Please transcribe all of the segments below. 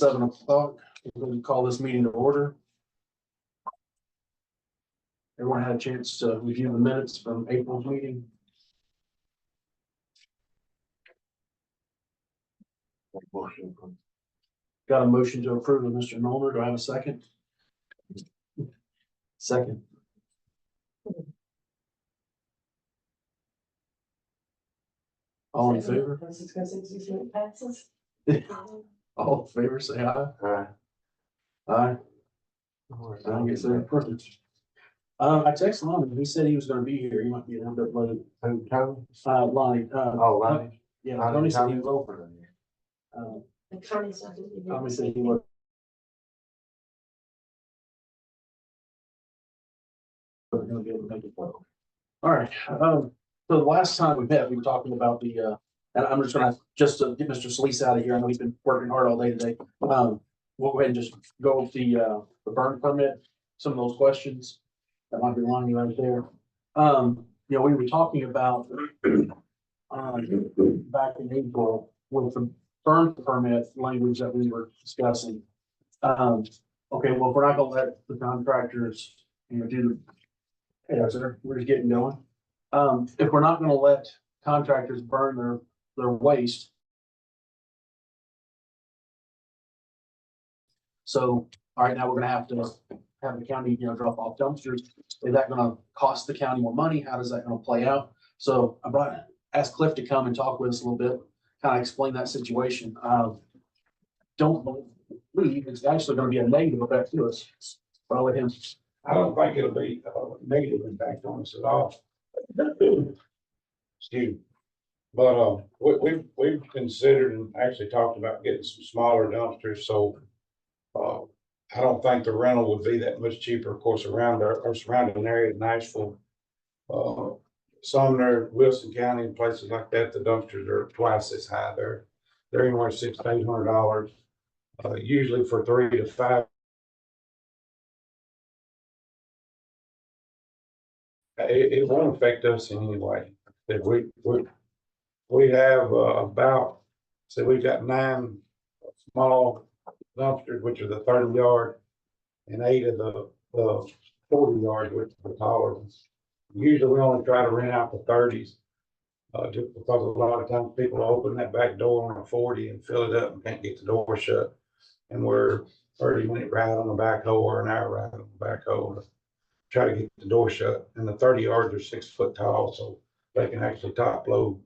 7 o'clock. We're going to call this meeting to order. Everyone had a chance to review the minutes from April's meeting. Got a motion to approve of Mr. Noller. Do I have a second? Second. All in favor? All in favor, say aye. Aye. Aye. I guess they're perfect. I texted Lonnie. He said he was gonna be here. He might be a little bit late. Who, Tony? Lonnie. Oh, Lonnie. Yeah, Lonnie said he was. open. Tommy said he was. We're gonna be able to make it work. All right, so the last time we met, we were talking about the, and I'm just gonna, just to get Mr. Solis out of here, I know he's been working hard all day today. We'll go ahead and just go with the burn permit, some of those questions that might be lying right there. We were talking about, back in April with the burn permit language that we were discussing. Okay, well, if we're not gonna let the contractors, do the, yeah, sir, we're just getting going. If we're not gonna let contractors burn their waste. So, all right, now we're gonna have to have the county, drop off dumpsters. Is that gonna cost the county more money? How does that gonna play out? So I asked Cliff to come and talk with us a little bit, kind of explain that situation. Don't believe it's actually gonna be a negative effect to us. But I'll let him. I don't think it'll be a negative impact on us at all. Excuse me. But, we've considered and actually talked about getting some smaller dumpsters, so, I don't think the rental would be that much cheaper, of course, around our surrounding area in Nashville. Some there, Wilson County and places like that, the dumpsters are twice as high. They're anywhere $600 to $800, usually for 3 to 5. It won't affect us in any way. If we have about, so we've got 9 small dumpsters, which are the 30-yard, and 8 of the 40-yard, which are the taller ones. Usually we only try to rent out the 30s, just because a lot of times people open that back door on a 40 and fill it up and can't get the door shut. And we're 30-minute ride on the backhoe or an hour ride on the backhoe to try to get the door shut. And the 30 yards are 6 foot tall, so they can actually top load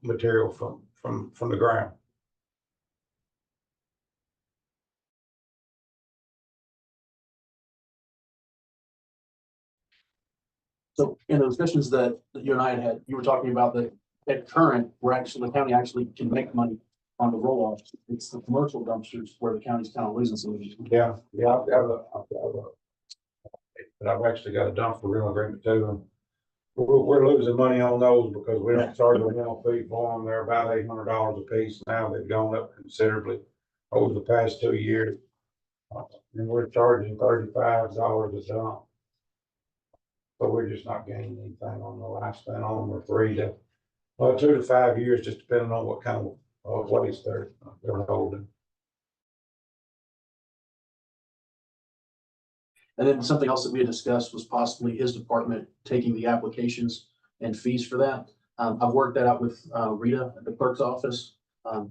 material from the ground. So in the discussions that you and I had, you were talking about that at current, the county actually can make money on the roll-offs. It's the commercial dumpsters where the county's kind of losing some. Yeah, but I've actually got a dump for real agreement too. And we're losing money on those because we don't charge a rental fee for them. They're about $800 a piece now. They've gone up considerably over the past 2 years. And we're charging $35 a dump. So we're just not gaining anything on the lifespan on them. We're 2 to 5 years, just depending on what kind of waste they're holding. And then something else that we had discussed was possibly his department taking the applications and fees for that. I've worked that out with Rita at the clerk's office.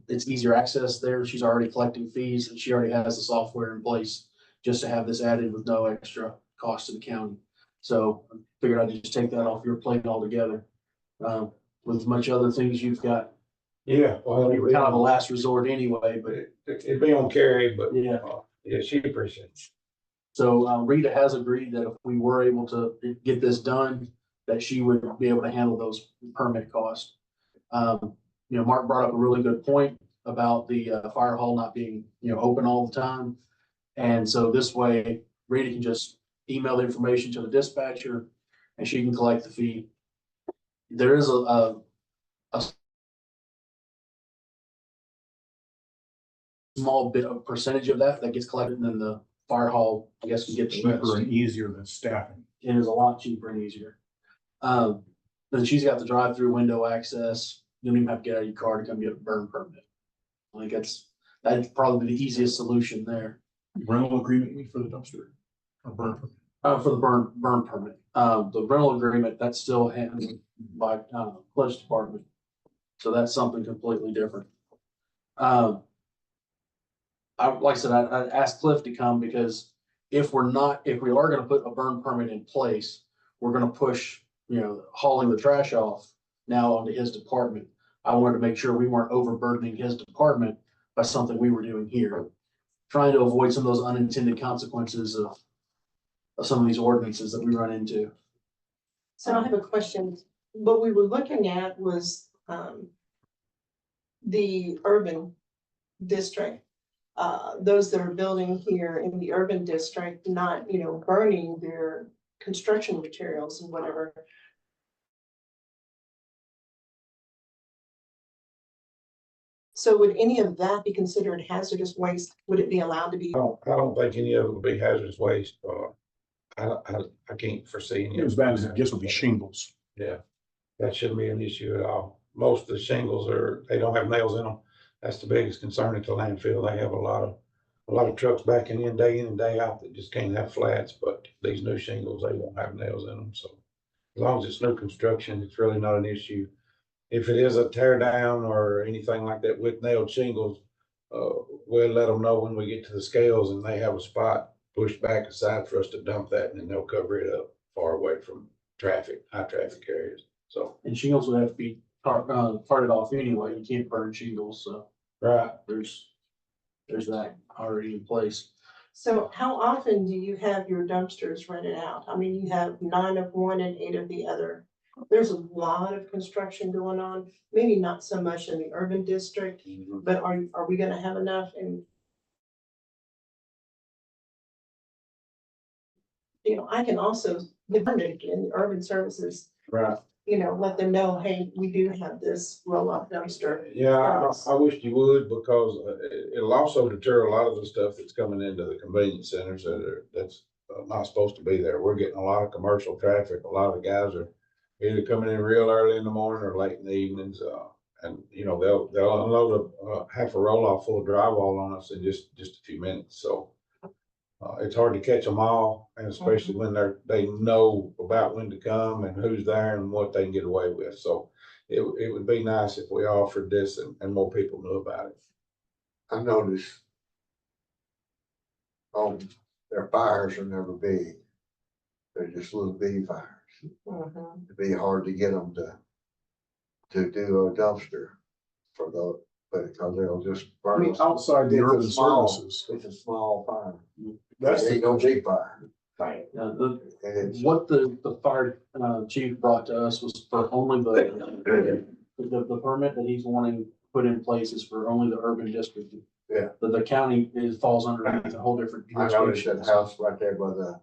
It's easier access there. She's already collecting fees and she already has the software in place just to have this added with no extra cost to the county. So I figured I'd just take that off your plate altogether. With as much other things you've got. Yeah, well, Kind of a last resort anyway, but it'd be on Carrie, but yeah. Yeah, she appreciates it. So Rita has agreed that if we were able to get this done, that she would be able to handle those permit costs. Mark brought up a really good point about the fire hall not being, open all the time. And so this way Rita can just email the information to the dispatcher and she can collect the fee. There is a small bit of percentage of that gets collected, and then the fire hall, I guess, can get the rest. Cheaper and easier than staffing. It is a lot cheaper and easier. Then she's got the drive-through window access. You don't even have to get out of your car to come get a burn permit. I think that'd probably be the easiest solution there. Rental agreement you mean for the dumpster? Or burn permit? For the burn permit. The rental agreement, that's still handled by, police department. So that's something completely different. Like I said, I asked Cliff to come because if we are gonna put a burn permit in place, we're gonna push, hauling the trash off now onto his department. I wanted to make sure we weren't overburdening his department by something we were doing here. Trying to avoid some of those unintended consequences of some of these ordinances that we run into. So I have a question. What we were looking at was, the urban district. Those that are building here in the urban district, not, burning their construction materials and whatever. So would any of that be considered hazardous waste? Would it be allowed to be? I don't think any of it would be hazardous waste. I can't foresee any. As bad as it gets would be shingles. Yeah, that shouldn't be an issue at all. Most of the shingles they don't have nails in them. That's the biggest concern at the landfill. They have a lot of trucks backing in and day out that just can't have flats, but these new shingles, they won't have nails in them. So as long as it's new construction, it's really not an issue. If it is a tear down or anything like that with nailed shingles, we'll let them know when we get to the scales and they have a spot pushed back aside for us to dump that, and then they'll cover it up far away from high traffic areas. So. And shingles would have to be parted off anyway. You can't burn shingles, so Right. there's that already in place. So how often do you have your dumpsters rented out? I mean, you have 9 of one and 8 of the other. There's a lot of construction going on, maybe not so much in the urban district, but are we gonna have enough? And I can also, in the urban services, Right. let them know, hey, we do have this roll-off dumpster. Yeah, I wish you would, because it'll also deter a lot of the stuff that's coming into the convenience centers that's not supposed to be there. We're getting a lot of commercial traffic. A lot of guys are either coming in real early in the morning or late in the evenings. And they'll unload half a roll-off full of drywall on us in just a few minutes. So it's hard to catch them all, and especially when they know about when to come and who's there and what they can get away with. So it would be nice if we offered this and more people knew about it. I noticed their fires are never big. They're just little bitty fires. Mhm. It'd be hard to get them to do a dumpster for because they'll just I burn. mean, outside the It's a urban small- services, It's a small fire. that's It ain't no big fire. Right. And it's, What the fire chief brought to us was for only the permit that he's wanting put in place is for only the urban district. Yeah. The county falls under a whole different I noticed jurisdiction. that house right there by the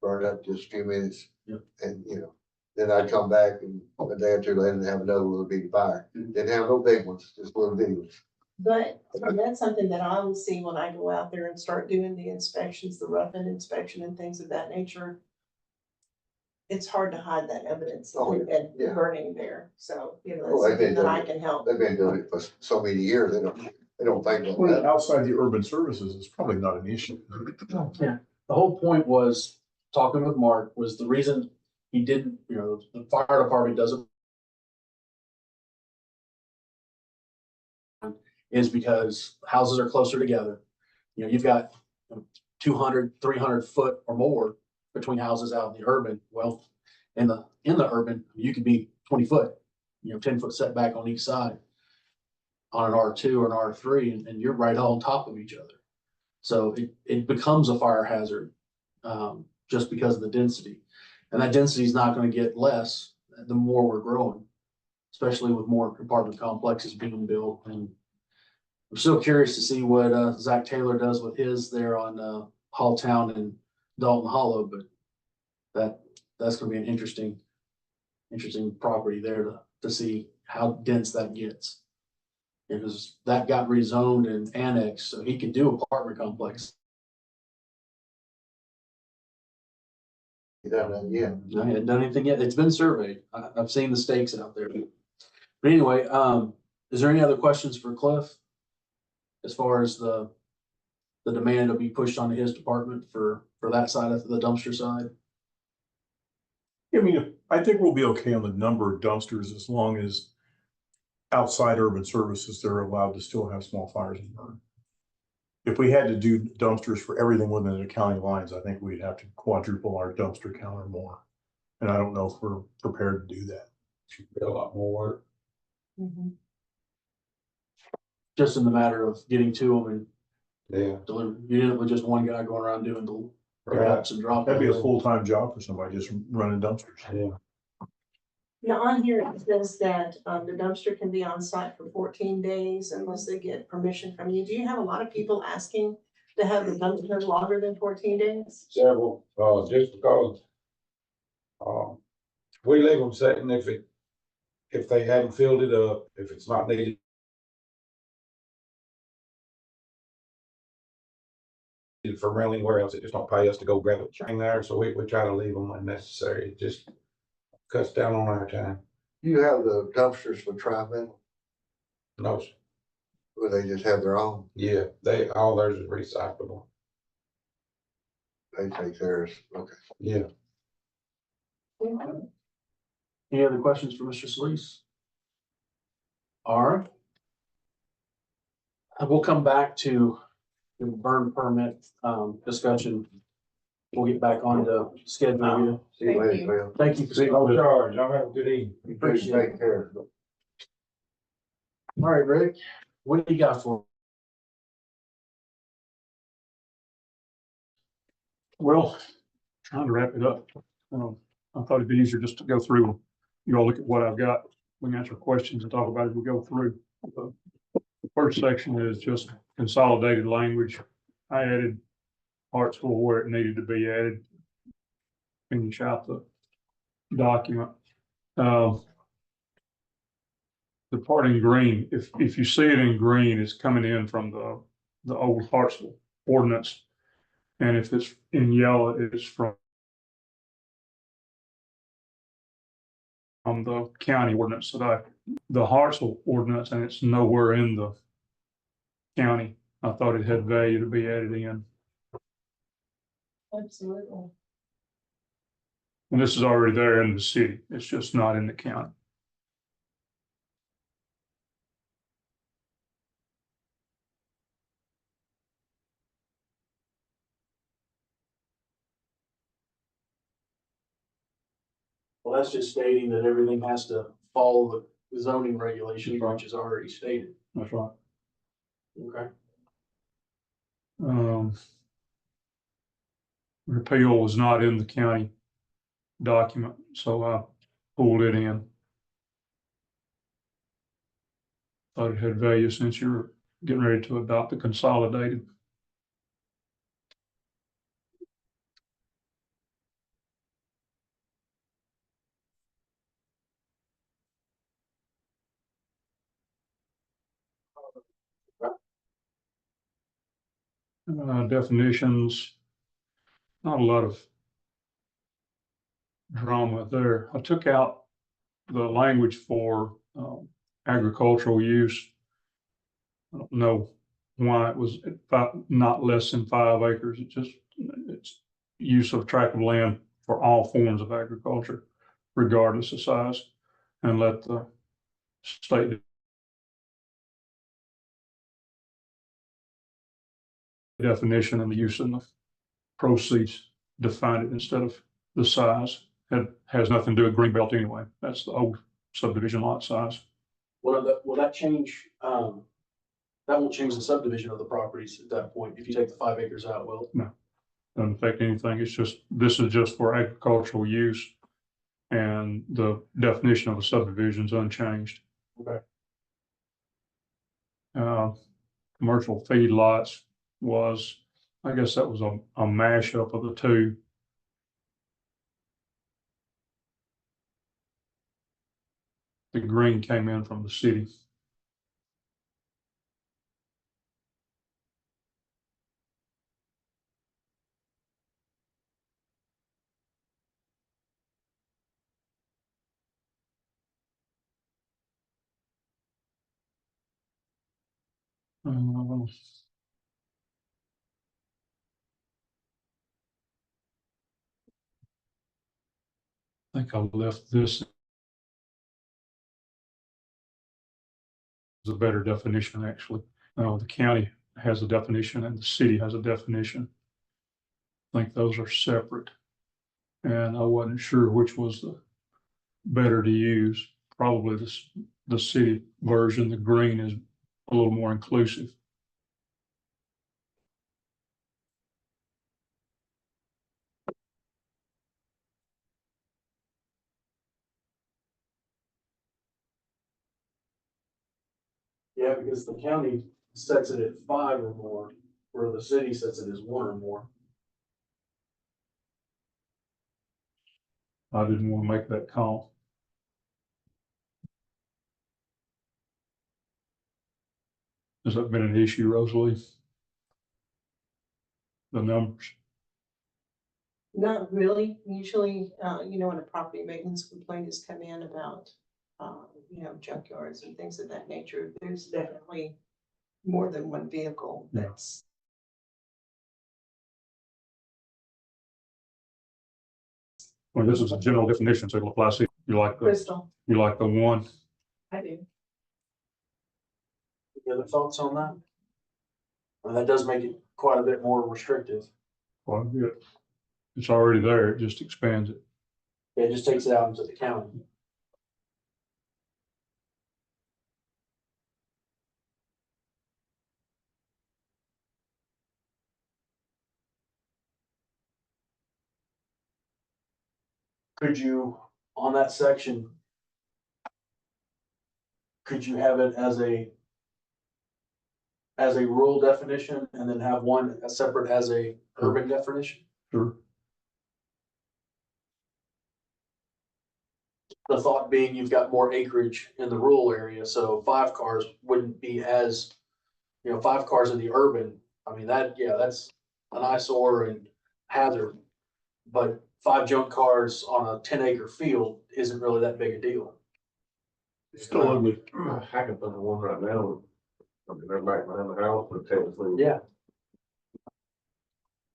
burned up just a few minutes. Yep. And, then I'd come back and a day or two later and have another little bitty fire. Didn't have no big ones, just little bitty ones. But that's something that I will see when I go out there and start doing the inspections, the rough-in inspection and things of that nature. It's hard to hide that evidence Oh, and yeah. burning there. So, Well, that's they've something been that I doing can help. They've been doing it for so many years, they don't think of well, that. outside the urban services is probably not an issue. Yeah, the whole point was, talking with Mark, was the reason he didn't, the fire department doesn't is because houses are closer together. You've got 200, 300 foot or more between houses out in the urban. Well, in the urban, you could be 20 foot, 10 foot setback on each side on an R2 or an R3, and you're right on top of each other. So it becomes a fire hazard just because of the density. And that density is not going to get less the more we're growing, especially with more apartment complexes being built. And I'm still curious to see what Zach Taylor does with his there on Halltown and Dalton Hollow, but that's going to be an interesting property there to see how dense that gets. Because that got rezoned and annexed, so he could do apartment complex. You done that yet? I hadn't done anything yet. It's been surveyed. I've seen the stakes out there. But anyway, is there any other questions for Cliff? As far as the demand to be pushed onto his department for that side of the dumpster side? I mean, I think we'll be okay on the number of dumpsters as long as outside urban services, they're allowed to still have small fires and burn. If we had to do dumpsters for everything within the county lines, I think we'd have to quadruple our dumpster count or more. And I don't know if we're prepared to do that. Should be a lot more work. Mhm. Just in the matter of getting to them and Yeah. delivering. You did it with just one guy going around doing the Right. pickups and dropping. That'd be a full-time job for somebody just running dumpsters. Yeah. Now, on here, it says that, the dumpster can be on site for 14 days unless they get permission from you. Do you have a lot of people asking to have the dumpster longer than 14 days? Several, just because. We leave them sitting if they hadn't filled it up, if it's not needed. For rental anywhere else, it just don't pay us to go grab a chain there, so we try to leave them when necessary, it just cuts down on our time. You have the dumpsters for Tri-Metal, No, sir. or they just have their own, Yeah, all theirs is recyclable, they take theirs, okay. yeah. Any other questions for Mr. Solis? All right. We'll come back to the burn permit, discussion. We'll get back on to schedule you. See you Thank later, you. Bill. Thank you. See, no charge, y'all have a good evening. You please take care. All right, Rick, what do you got for? Well, trying to wrap it up. I thought it'd be easier just to go through. You all look at what I've got. We can answer questions and talk about it as we go through. The first section is just consolidated language. I added Hartsville where it needed to be added. Finish out the document. The part in green, if you see it in green, it's coming in from the old Hartsville ordinance. And if it's in yellow, it's from the county ordinance the Hartsville ordinance, and it's nowhere in the county. I thought it had value to be added in. Absolutely. And this is already there in the city. It's just not in the county. Well, that's just stating that everything has to follow the zoning regulations, which is already stated. That's right. Okay. Repeal was not in the county document, so I pulled it in. Thought it had value since you're getting ready to adopt the consolidated. Definitions, not a lot of drama there. I took out the language for agricultural use. I don't know why it was not less than 5 acres. It's use of tract of land for all forms of agriculture, regardless of size, and let the state definition and the use and the proceeds define it instead of the size. It has nothing to do with Greenbelt anyway. That's the old subdivision lot size. Will that change, that won't change the subdivision of the properties at that point, if you take the 5 acres out, will it? Doesn't affect anything. It's just, this is just for agricultural use. And the definition of a subdivision is unchanged. Okay. Commercial feedlots was, I guess that was a mashup of the two. The green came in from the city. Um, I think I left this as a better definition, actually. The county has a definition and the city has a definition. I think those are separate. And I wasn't sure which was the better to use. Probably the city version, the green is a little more inclusive. Yeah, because the county sets it at 5 or more, where the city sets it as 1 or more. I didn't want to make that call. Has that been an issue, Rosalie? The numbers? Not really. Usually, when a property maintenance complaint has come in about, junkyards and things of that nature, there's definitely more than one vehicle Yeah. that's. Well, this is a general definition, so it'll apply. See, you like Crystal, the one? I do. Any other thoughts on that? Well, that does make it quite a bit more restrictive. Well, it's already there. It just expands it. It just takes it out into the county. Could you, on that section, could you have it as a rural definition and then have one as separate as a urban definition? Sure. The thought being you've got more acreage in the rural area, so 5 cars wouldn't be as, 5 cars in the urban. I mean, that's an eyesore and hazard. But 5 junk cars on a 10-acre field isn't really that big a deal. It's still ugly. I can put the one right now, I mean, they're back behind the house, but technically. Yeah.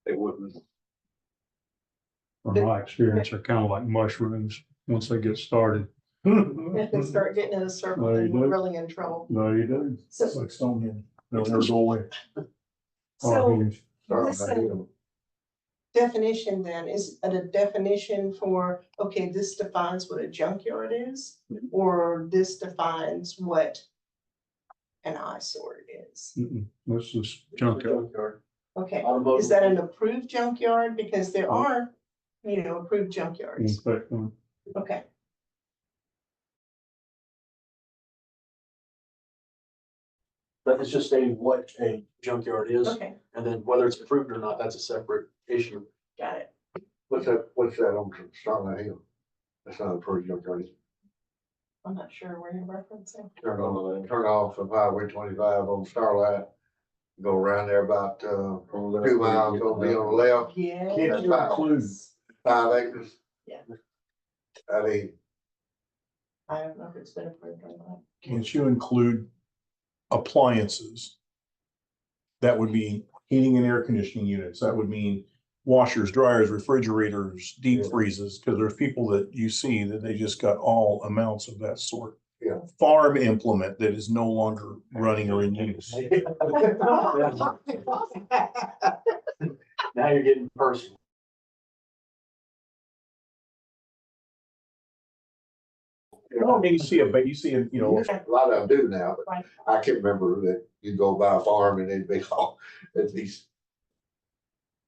They wouldn't. From my experience, they're kind of like mushrooms. Once they get started, If they start getting in a circle, There then you we're go. really in trouble. no, you do. So, It's like Stonehenge. They'll never go away. so Start this back in. definition then, is it a definition for, okay, this defines what a junkyard is? Or this defines what an eyesore is? This is junkyard. Okay, Automotive. is that an approved junkyard? Because there are, approved junkyards. Okay, But it's just stating what a junkyard is, okay, and then whether it's approved or not, that's a separate issue. got it. What's that on Starlight Hill? That's not a pretty junkyard. I'm not sure where you're referencing. Turn off of Highway 25 on Starlight. Go around there about, 2 miles, gonna be on the left, Yeah. Can't you include- 5 acres. Yeah. I mean, I don't know if it's been approved or not. Can't you include appliances? That would mean heating and air conditioning units. That would mean washers, dryers, refrigerators, deep freezes, because there's people that you see that they just got all amounts of that sort. Yeah. Farm implement that is no longer running or in use. Now you're getting personal. Well, I mean, you see a, a lot of them do now, but Right. I can remember that you go by a farm and they'd be all, at these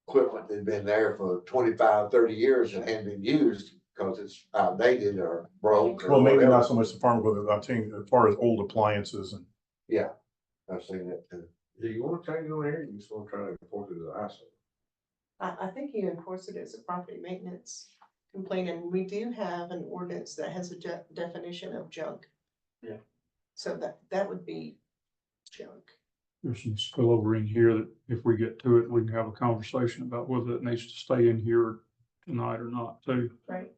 equipment that'd been there for 25, 30 years and hadn't been used because it's outdated or broke. or well, maybe whatever. not so much the farm equipment, I'm saying as far as old appliances and. Yeah, I've seen that too. Do you wanna change it on here, you just wanna try to enforce it as an ISO? I think you enforce it as a property maintenance complaint, and we do have an ordinance that has a definition of junk. Yeah. So that would be junk. There's some spillover in here that if we get to it, we can have a conversation about whether it needs to stay in here tonight or not too. Right.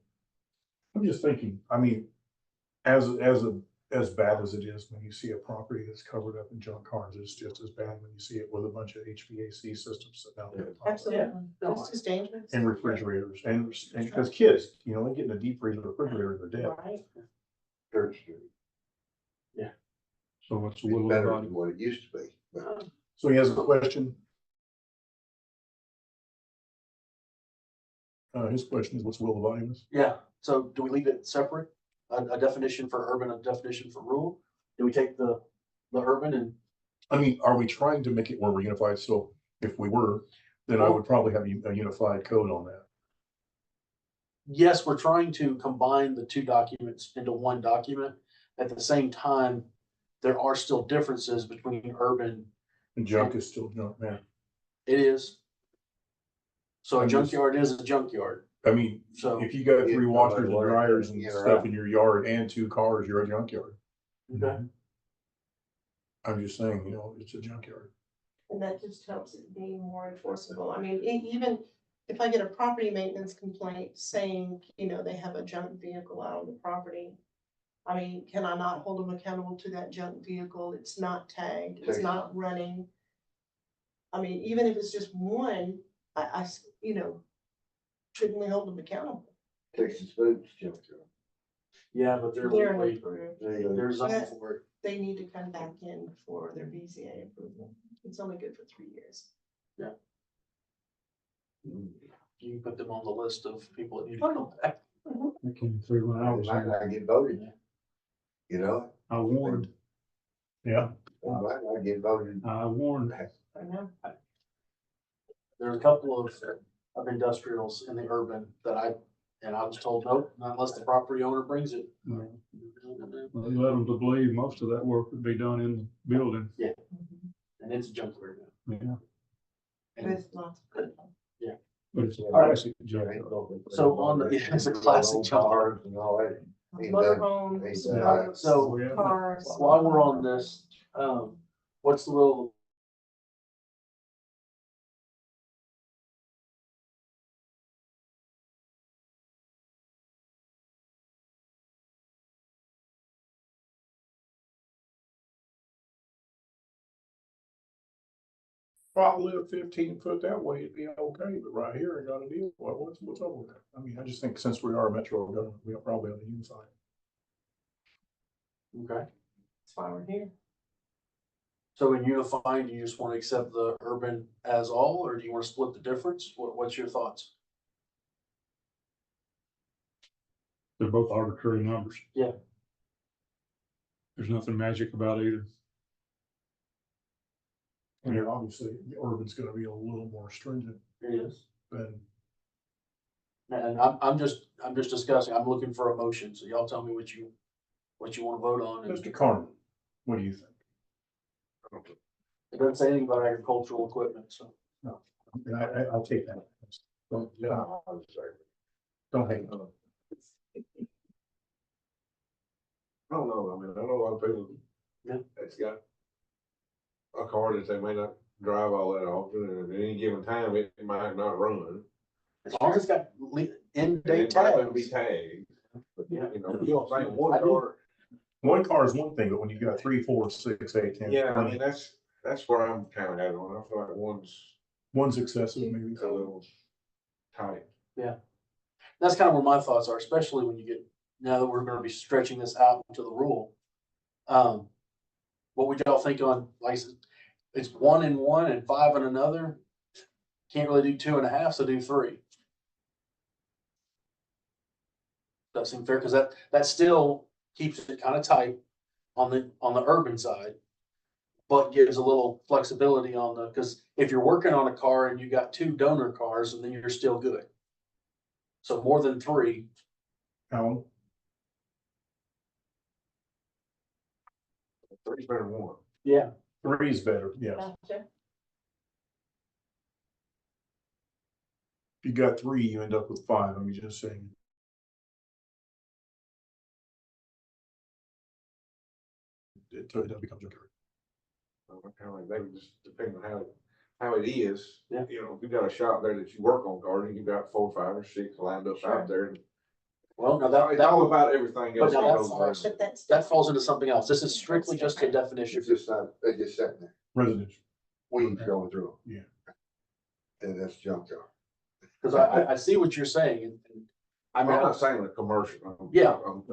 I'm just thinking, I mean, as a as bad as it is when you see a property that's covered up in junk cars. It's just as bad when you see it with a bunch of HVAC systems sitting out there. Absolutely. No, It's just dangerous. And refrigerators and because kids, you know, they get in a deep freezer refrigerator, they're dead. Right. Church Street. So what's the It's will of the better body? than what it used to be. But So he has a question. His question is, what's the will of the body? Yeah, so do we leave it separate? A definition for urban, a definition for rural? Do we take the urban and, I mean, are we trying to make it more unified? So if we were, then I would probably have a unified code on that. yes, we're trying to combine the two documents into one document. At the same time, there are still differences between urban, And junk is still junk, man. it is. So a I'm just- junkyard is a junkyard, I mean, so, if you got Yeah, three no washers matter and what it dryers is, and yeah, stuff right. in your yard and 2 cars, you're a junkyard. okay. I'm just saying, you know, it's a junkyard. And that just helps it be more enforceable. I mean, even if I get a property maintenance complaint saying, you know, they have a junk vehicle out on the property. I mean, can I not hold them accountable to that junk vehicle? It's not tagged, it's not running. I mean, even if it's just one, you know, shouldn't we hold them accountable? Texas Foods junkyard. Yeah, but they're They're legally, approved. they're zoned for it. They need to come back in for their BZA approval. It's only good for 3 years. You can put them on the list of people that need to come back. I came through when I They was might here. not get voted. You know, I warned, Yeah. they might not get voted. I warned. I know. There's a couple of industrials in the urban that and I was told, nope, not unless the property owner brings it. They led them to believe most of that work would be done in the building. And it's a junkyard now. Yeah, And With lots of good. but it's a All right. classic junkyard. So on the, yeah, it's a classic junkyard. Cars and all that. Ain't Motorhomes, ain't boats, So- Yeah. cars. While we're on this, what's the will? Probably a 15-foot that way, it'd be okay, but right here, I got a deal. What's up with that? I mean, I just think since we are a metro government, we'll probably have to unify. Okay. That's why we're here. So in unifying, do you just want to accept the urban as all, or do you want to split the difference? What's your thoughts? They're both arbitrary numbers. Yeah. There's nothing magic about either. And then obviously, the urban's gonna be a little more stringent It is. than, And I'm just discussing, I'm looking for a motion, so y'all tell me what you want to vote on. And Mr. Carmen, what do you think? it doesn't say anything about agricultural equipment, so. And I'll take that. Don't hate. I don't know, I mean, I know a lot of people. Yeah. That's got a car that they may not drive all that often, and at any given time, it might not run. As long as it's got end And date it might not be tags. tagged, but Yeah. you know, you don't think one I do. car. One car is one thing, but when you've got 3, 4, 6, 8, 10, Yeah, I 20, mean, that's where I'm kind of at on, I feel like one's excessive, maybe. a little tight. That's kind of where my thoughts are, especially when you get, now that we're gonna be stretching this out into the rule. What would y'all think on, like, I said, it's 1 in one and 5 in another? Can't really do 2.5, so do 3. That seem fair, cause that still keeps it kind of tight on the urban side. But gives a little flexibility on cause if you're working on a car and you got 2 donor cars, and then you're still good. So more than 3, Alan? Three's better than one. yeah. 3 is better, yes. Gotcha. If you got 3, you end up with 5, I'm just saying. It becomes a curve. Kind of like, they would just depend on how it is. Yeah. You know, if you got a shop there that you work on cars, and you got 4, 5, or 6 lined up Sure. out there. Well, now It's all about everything But else. now that that's- goes around. But that's. that falls into something else. This is strictly just a definition. It's just not, they just sitting there, Residential. weeds going through. Yeah. And that's junkyard. Cause I see what you're saying and I I'm mean, not saying a commercial. Yeah. I'm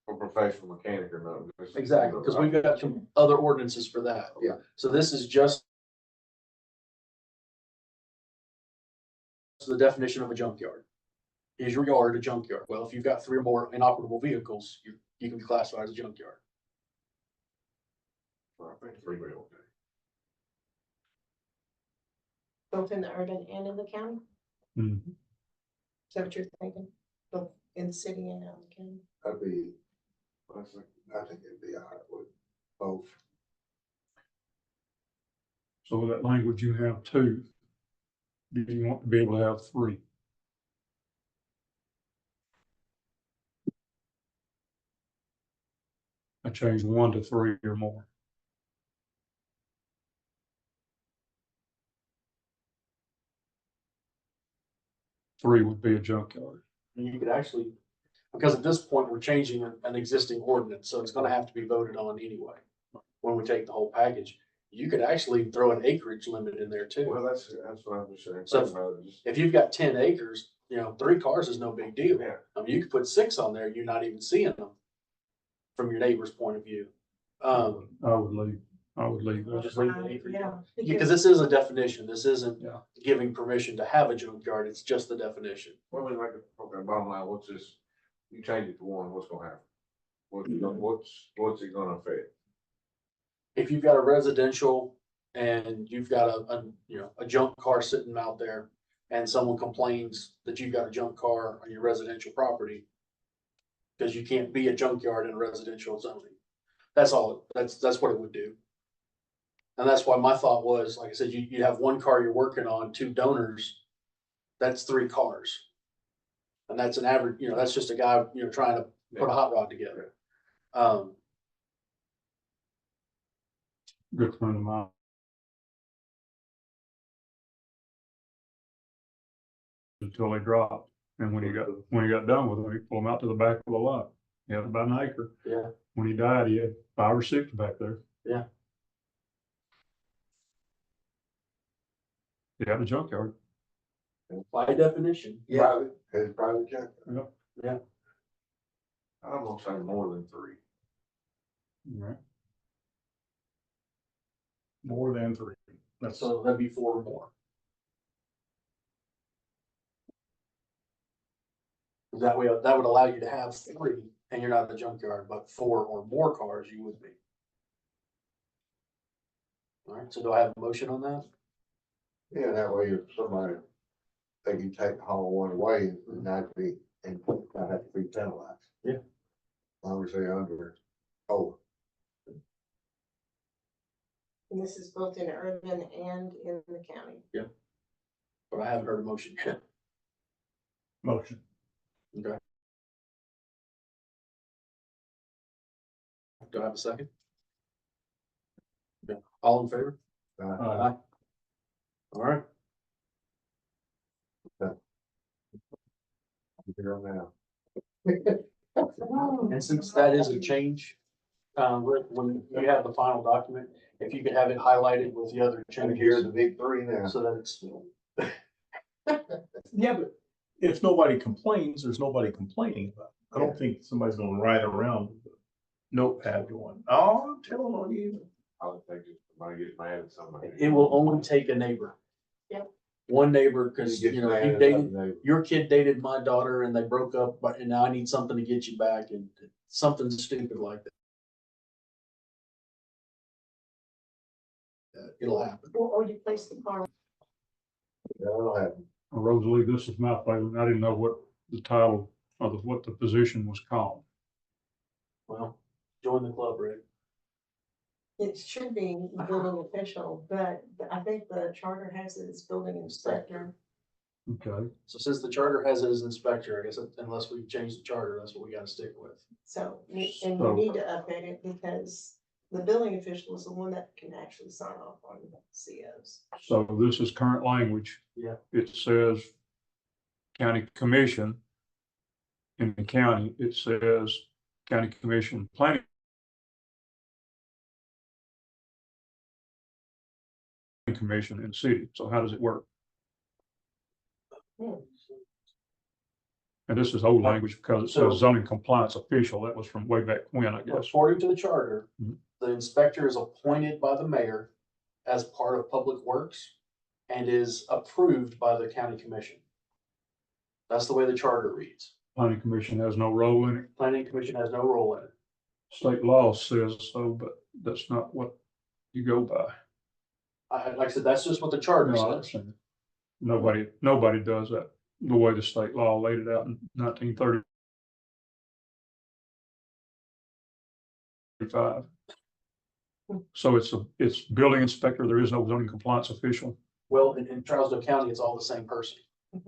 a professional mechanic or nothing. It's- exactly, because we've got some other ordinances for that. Yeah. So this is just the definition of a junkyard. Is your yard a junkyard? Well, if you've got 3 or more inoperable vehicles, you can be classified as a junkyard. I think three way okay. Both in the urban and in the county? Mhm. Is that what you're thinking? Both in the city and out in the county? That'd be, I think it'd be all right with both. So with that language, you have 2. Do you want to be able to have 3? I changed 1 to 3 or more. Three would be a junkyard. And you could actually, because at this point, we're changing an existing ordinance, so it's gonna have to be voted on anyway. When we take the whole package, you could actually throw an acreage limit in there too. Well, that's what I'm just saying. So- If you've got 10 acres, 3 cars is no big deal. Yeah. I mean, you could put 6 on there, you're not even seeing them from your neighbor's point of view. I would leave that. Just leave the acreage. Yeah. Because this is a definition, this isn't Yeah. giving permission to have a junkyard, it's just the definition. Well, I mean, like, okay, bottom line, what's this, you change it to 1, what's gonna happen? What's it gonna affect? If you've got a residential and you've got a junk car sitting out there and someone complains that you've got a junk car on your residential property, because you can't be a junkyard in residential zoning. That's all, that's what it would do. And that's why my thought was, like I said, you have 1 car you're working on, 2 donors, that's 3 cars. And that's an average, that's just a guy, trying to put a hot rod together. Good friend of mine. Until they dropped. And when he got done with them, he pulled them out to the back of the lot. He had about an acre. Yeah. When he died, he had 5 or 6 back there. Yeah. He had a junkyard. By definition, yeah, Private, it's private junkyard. I'm gonna say more than 3. Right. More than 3. That's so that'd be 4 or more. That way, that would allow you to have 3 and you're not a junkyard, but 4 or more cars you would be. All right, so do I have a motion on that? Yeah, that way if somebody, they can take the whole one away and not be, and not have to be penalized. Yeah. As long as they're under, oh, And this is both in urban and in the county. But I haven't heard a motion yet. motion. Okay. Do I have a second? Okay, all in favor? Aye. All right, here now. and since that is a change, when you have the final document, if you could have it highlighted with the other And here's changes, the big 3 now. so that it's, Yeah, but if nobody complains, there's nobody complaining about it. I don't think somebody's gonna ride around with a notepad going, oh, I'm telling on you. I would think if somebody gets mad at somebody. it will only take a neighbor. Yep. One neighbor, because, Gets mad you at dated, other neighbors. your kid dated my daughter and they broke up, but, and now I need something to get you back and something stupid like that. It'll happen. Or you place the car. That'll happen. Rosalie, this is my favorite. I didn't know what the title of what the position was called. Well, join the club, Rick. It should be building official, but I think the charter has it as building inspector. Okay, So since the charter has it as inspector, I guess unless we change the charter, that's what we gotta stick with. So, and you So- need to update it because the building official is the one that can actually sign off on COs. so this is current language. Yeah. It says county commission in the county, it says county commission, planning commission in the city. So how does it work? And this is old language because it So- says zoning compliance official. That was from way back when, I guess. According to the charter, Mhm. the inspector is appointed by the mayor as part of Public Works and is approved by the county commission. That's the way the charter reads. Planning commission has no role in it. Planning commission has no role in it. State law says so, but that's not what you go by. Like I said, that's just what the charter No, I says. understand. Nobody does that the way the state law laid it out in 1935. So it's building inspector. There is no zoning compliance official, Well, in Charleston County, it's all the same person.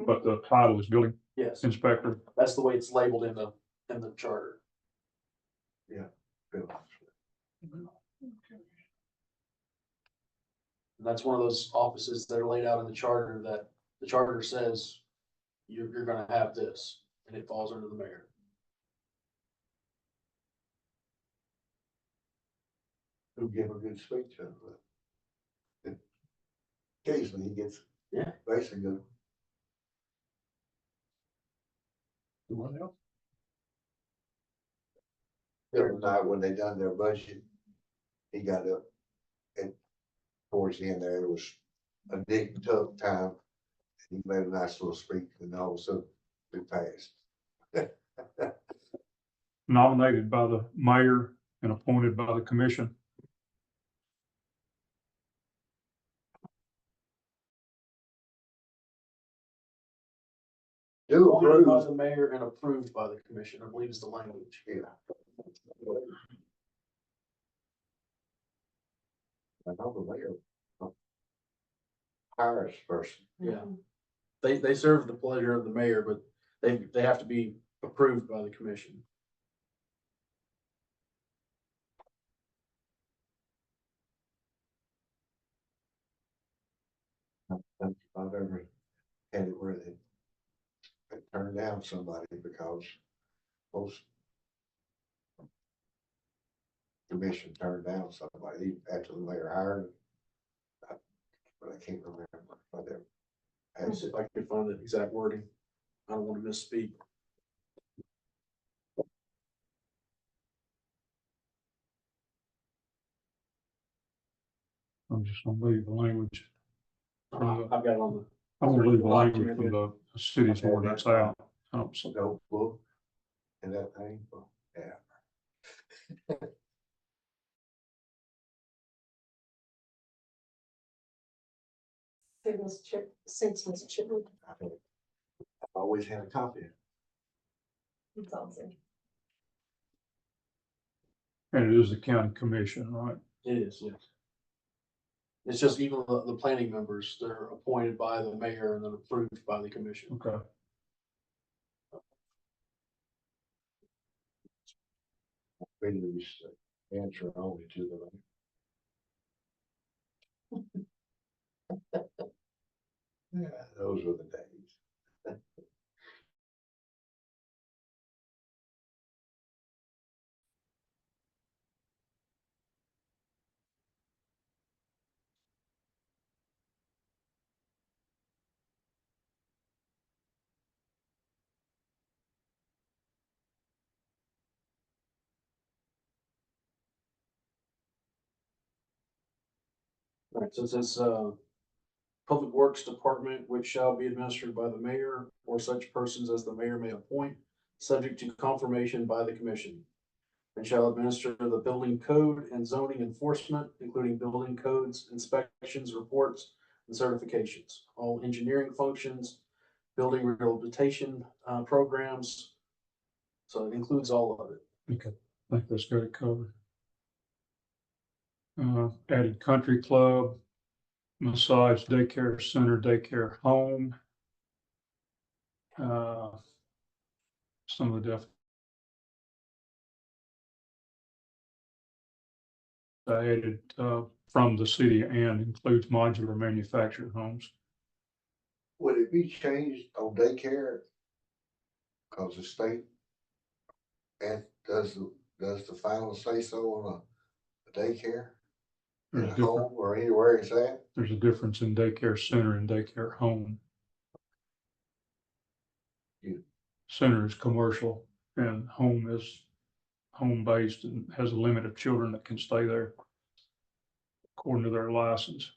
but the title is building Yes, inspector. that's the way it's labeled in the charter. And that's one of those offices that are laid out in the charter that the charter says you're gonna have this, and it falls under the mayor. Who give a good speech of it. Occasionally he gets. Yeah. Basically good. What else? The other night when they done their budget, he got up and towards the end there, it was a big tough time. He made a nice little speech and all of a sudden it passed. Nominated by the mayor and appointed by the commission. Do Appointed by approve. the mayor and approved by the commission, I believe is the language. Yeah. I know the mayor. Hires person. Yeah. They serve the pleasure of the mayor, but they have to be approved by the commission. I've ever had it where they turned down somebody because most commission turned down somebody after the mayor hired. But I can't remember whatever. Let's see if I can find the exact wording. I don't want to misspeak. I'm just gonna leave the language. I've got it on I'm gonna leave the language from the city's ordinance out. So Notebook and that thing, well, yeah. Since Ms. Chipman. I've always had a copy. It's awesome. and it is the county commission, right? it is, yes. It's just even the planning members, they're appointed by the mayor and then approved by the commission. Okay. Fingers answer only to the. Yeah, those were the days. Right, so it says, Public Works Department, which shall be administered by the mayor or such persons as the mayor may appoint, subject to confirmation by the commission. And shall administer the building code and zoning enforcement, including building codes, inspections, reports, and certifications. All engineering functions, building rehabilitation, programs. So it includes all of it. Okay, I think that's got it covered. Added country club, massage, daycare center, daycare home. Some of the added from the city and includes modular manufactured homes. Would it be changed on daycare? Cause the state And does the final say so on a daycare? In There's a a different, home or anywhere it's at? there's a difference in daycare center and daycare home. You- Center is commercial and home is home-based and has a limit of children that can stay there according to their license.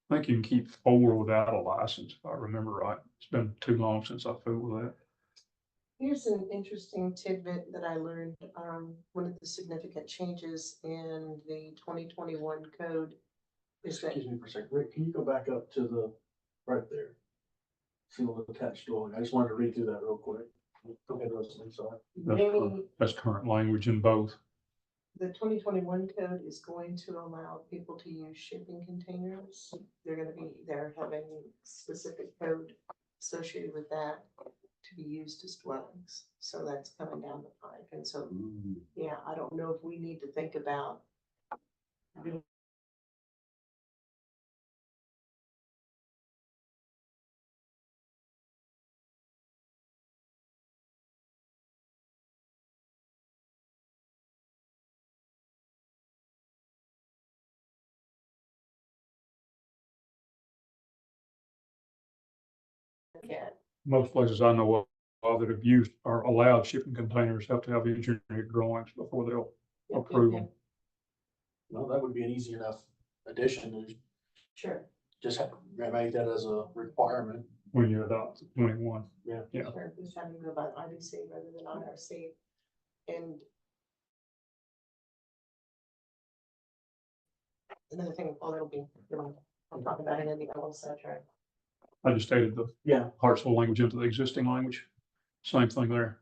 I think you can keep 4 without a license, if I remember right. It's been too long since I fooled with that. Here's an interesting tidbit that I learned, one of the significant changes in the 2021 code is that, Excuse me for a second. Rick, can you go back up to the, right there? Single attached dwelling. I just wanted to read through that real quick. Go ahead, Rusty, I'm sorry. That's current language in both. the 2021 code is going to allow people to use shipping containers. They're having specific code associated with that to be used as dwellings. So that's coming down the pike. And so, yeah, I don't know if we need to think about yet. Most places I know of that have used or allowed shipping containers have to have engineered drawings before they'll approve them. No, that would be an easy enough addition to Sure. just make that as a requirement. When you adopt 21. Yeah. Yeah. Sure, just having to go by IBC rather than IRC. And another thing, well, it'll be, I'll talk about it in the oral section. I just added the Yeah. Hartsville language into the existing language. Same thing there.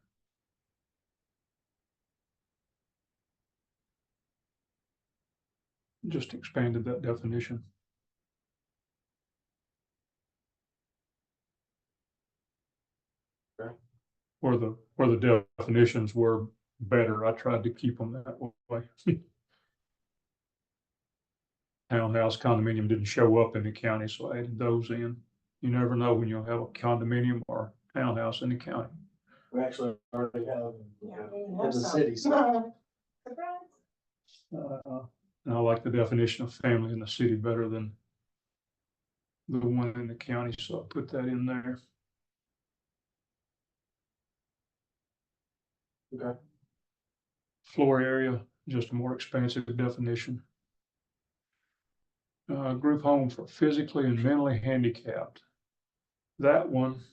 Just expanded that definition. Okay. Where the definitions were better, I tried to keep them that way. Townhouse condominium didn't show up in the county, so I added those in. You never know when you'll have a condominium or townhouse in the county. We actually already have Yeah. in the city. So And I like the definition of family in the city better than the one in the county, so I put that in there. Okay. Floor area, just a more expansive definition. Group home for physically and mentally handicapped. That one.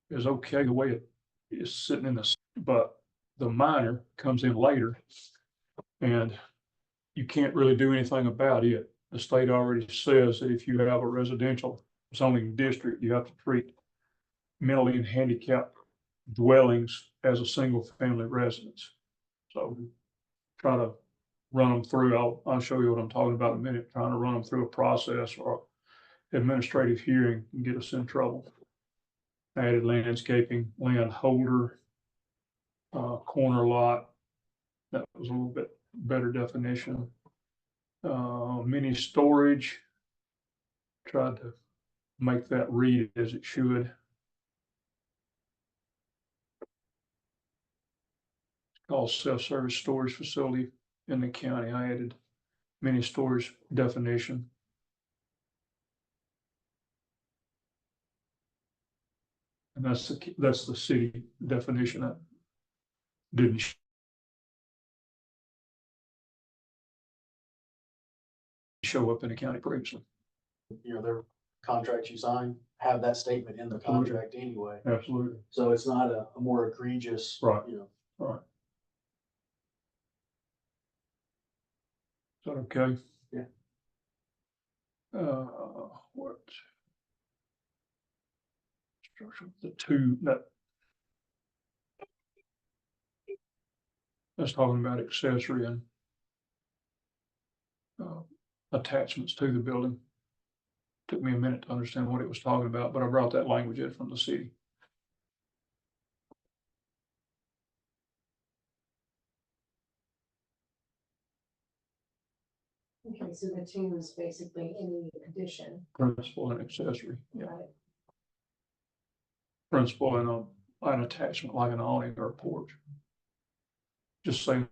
Is okay the way it is sitting in the, but the minor comes in later. And you can't really do anything about it. The state already says that if you have a residential zoning district, you have to treat mentally and handicapped dwellings as a single family residence. So try to run them through. I'll show you what I'm talking about in a minute, trying to run them through a process or administrative hearing and get us in trouble. Added landscaping, land holder, corner lot. That was a little bit better definition. Mini storage. Tried to make that read as it should. It's called self-service storage facility in the county. I added mini storage definition. And that's the city definition that didn't show up in the county previously. Their contracts you sign have that statement in the contract anyway. Absolutely. So it's not a more egregious. Right. Right. Is that okay? Yeah. What? The two that's talking about accessory and attachments to the building. Took me a minute to understand what it was talking about, but I brought that language in from the city. Okay, so the two is basically any addition, principal and accessory, yeah, right? principal and an attachment like an awning or a porch. Just saying.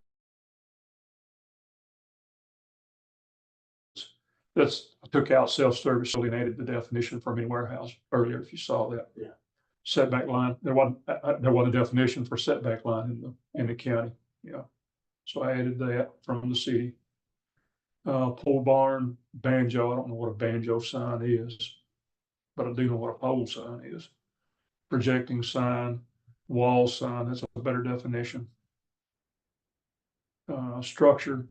I took out self-service, so we added the definition from any warehouse earlier, if you saw that. Yeah. Setback line, there wasn't a definition for setback line in the county, yeah. So I added that from the city. Pole barn, banjo, I don't know what a banjo sign is, but I do know what a pole sign is. Projecting sign, wall sign, that's a better definition. Structure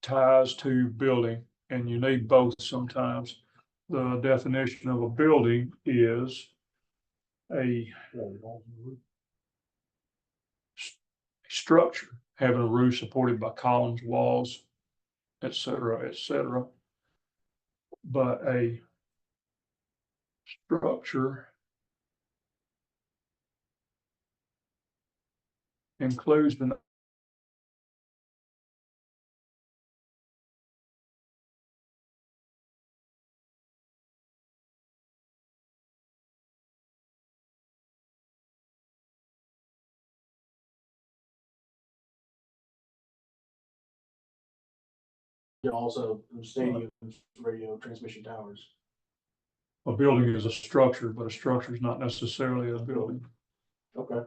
ties to building, and you need both sometimes. The definition of a building is a structure having a roof supported by columns, walls, et cetera, et cetera. But a structure includes the Also, stadiums, radio transmission towers. a building is a structure, but a structure is not necessarily a building. Okay.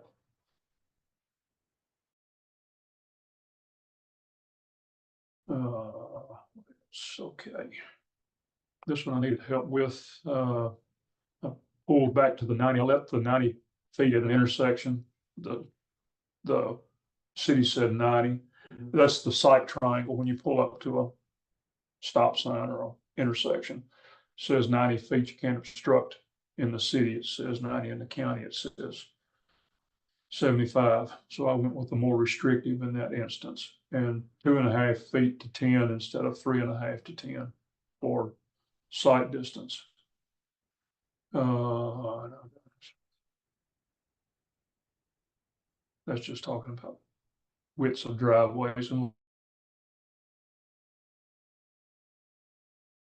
It's okay. This one I needed help with, I pulled back to the 90, I left the 90 feet at an intersection. The city said 90. That's the sight triangle when you pull up to a stop sign or a intersection. Says 90 feet, you can't obstruct. In the city, it says 90, in the county, it says 75. So I went with the more restrictive in that instance, and 2.5 feet to 10 instead of 3.5 to 10 for sight distance. That's just talking about widths of driveways and a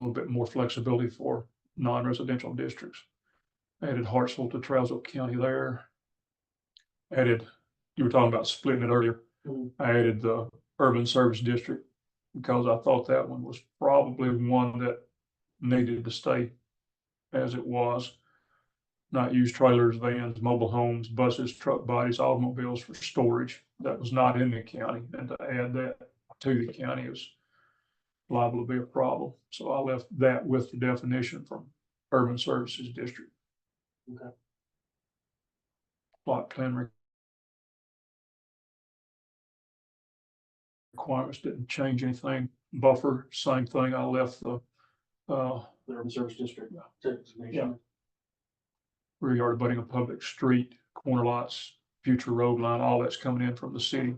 little bit more flexibility for non-residential districts. Added Hartsville to Trousdale County there. Added, you were talking about splitting it earlier. I added the urban service district because I thought that one was probably one that needed to stay as it was. Not use trailers, vans, mobile homes, buses, truck bodies, automobiles for storage. That was not in the county, and to add that to the county is liable to be a problem. So I left that with the definition from urban services district. Okay. Plot plan requirements didn't change anything. Buffer, same thing. I left the The urban service district designation. rear yard abutting a public street, corner lots, future road line, all that's coming in from the city.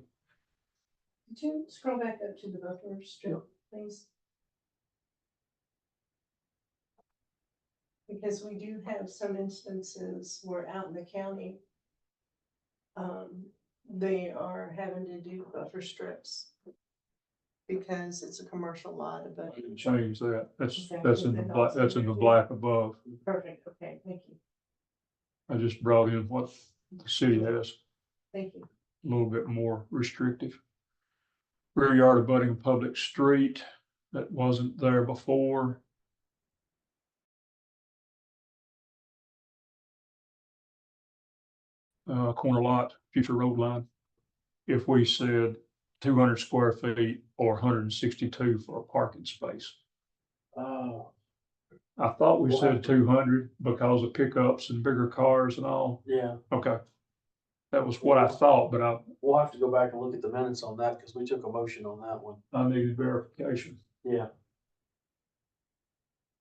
Could you scroll back up to the buffer strip, please? Because we do have some instances where out in the county, they are having to do buffer strips because it's a commercial lot, but. I didn't change that. That's Okay. in the black, that's in the black above. Perfect, okay, thank you, I just brought in what the city has, thank you. a little bit more restrictive. Rear yard abutting a public street, that wasn't there before. Corner lot, future road line. If we said 200 square feet or 162 for a parking space. I thought we said 200 because of pickups and bigger cars and all. Yeah, Okay. That was what I thought, but we'll have to go back and look at the minutes on that because we took a motion on that one. I needed verification. Yeah.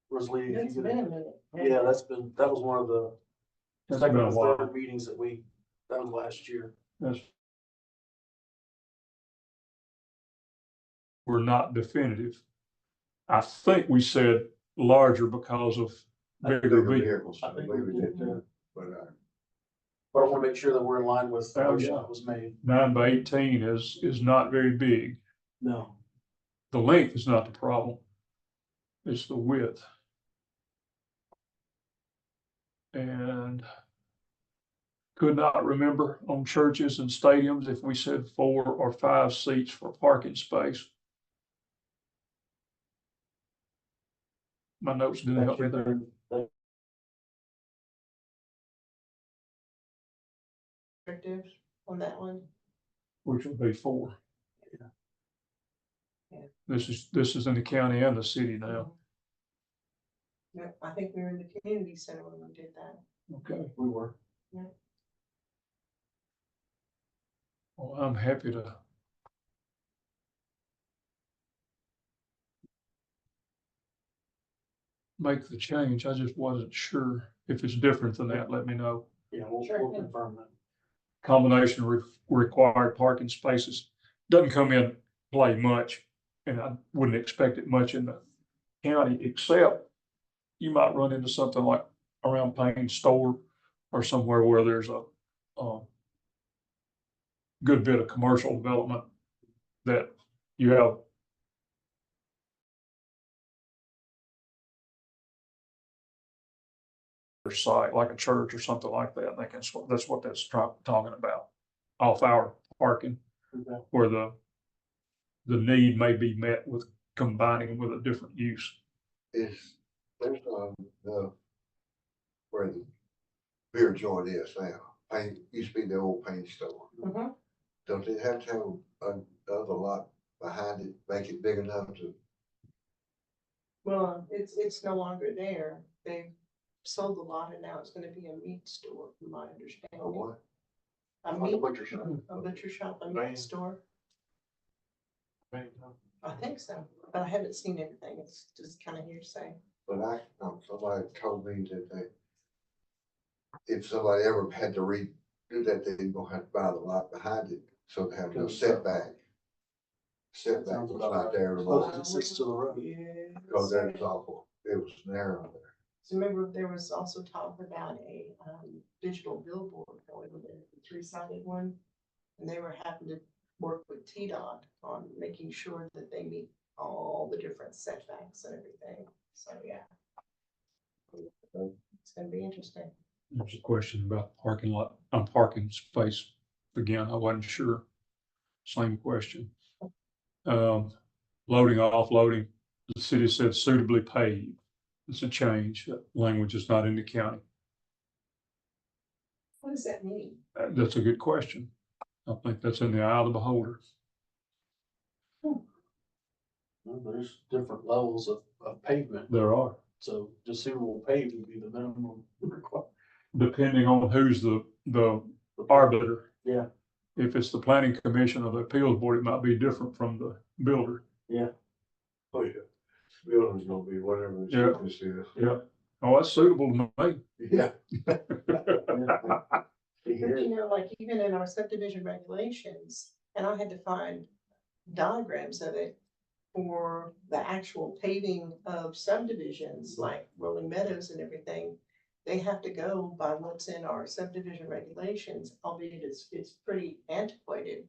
Rosalie, if It's you been could, a minute. yeah, that was one of the That's second been a or while. third meetings that was last year. That's. We're not definitive. I think we said larger because of bigger vehicles. Vehicles, I think we did too, but, But I want to make sure that we're in line with the Oh, motion yeah. that was made. 9 by 18 is not very big. No. the length is not the problem. It's the width. And could not remember on churches and stadiums if we said 4 or 5 seats for parking space. My notes didn't help me there. Restrictive on that one. Which would be 4. Yeah. This is in the county and the city now. Yeah, I think we were in the community center when we did that. Okay. We were. Well, I'm happy to. Make the change. I just wasn't sure. If it's different than that, let me know. Yeah, Sure. we'll confirm that. Combination of required parking spaces doesn't come in play much. And I wouldn't expect it much in the county, except you might run into something like around Payne's store or somewhere where there's a good bit of commercial development that you have site, like a church or something like that. I think that's what that's talking about. Off-hour parking, Okay. where the need may be met with combining with a different use. Is, there's, the, where the beer joint is now, paint, used to be the old paint store. Mhm. Don't it have to have another lot behind it, make it big enough to, Well, it's no longer there. They sold the lot and now it's gonna be a meat store, from my understanding. or what? A Like a meat, butcher shop. a butcher shop, a Right. meat store. I think so, but I haven't seen anything. It's just kind of hearsay. But somebody told me that if somebody ever had to redo that, they're gonna have to buy the lot behind it, so they have no setback. Setback Sounds was about not right. there Close anymore, to the road. Yeah. because that was awful, it was narrow there. So remember, there was also talk about a digital billboard going in, a 3-sided one. And they were having to work with TDOT on making sure that they meet all the different setbacks and everything. So, yeah. It's gonna be interesting. There's a question about parking lot, parking space. Again, I wasn't sure. Same question. Loading, offloading, the city said suitably paved. It's a change. That language is not in the county. What does that mean? That's a good question. I think that's in the eye of the beholder. Well, there's different levels of pavement, There are, so just suitable paved would be the minimum requirement. depending on who's the arbiter. Yeah. If it's the planning commission or the appeals board, it might be different from the builder. Oh, yeah. Building's gonna be whatever the Yeah. cheapest is. Yeah. Oh, that's suitable to me. Yeah. But you know, like even in our subdivision regulations, and I had to find diagrams of it for the actual paving of subdivisions, like Rolling Meadows and everything. They have to go by what's in our subdivision regulations, albeit it's pretty antiquated.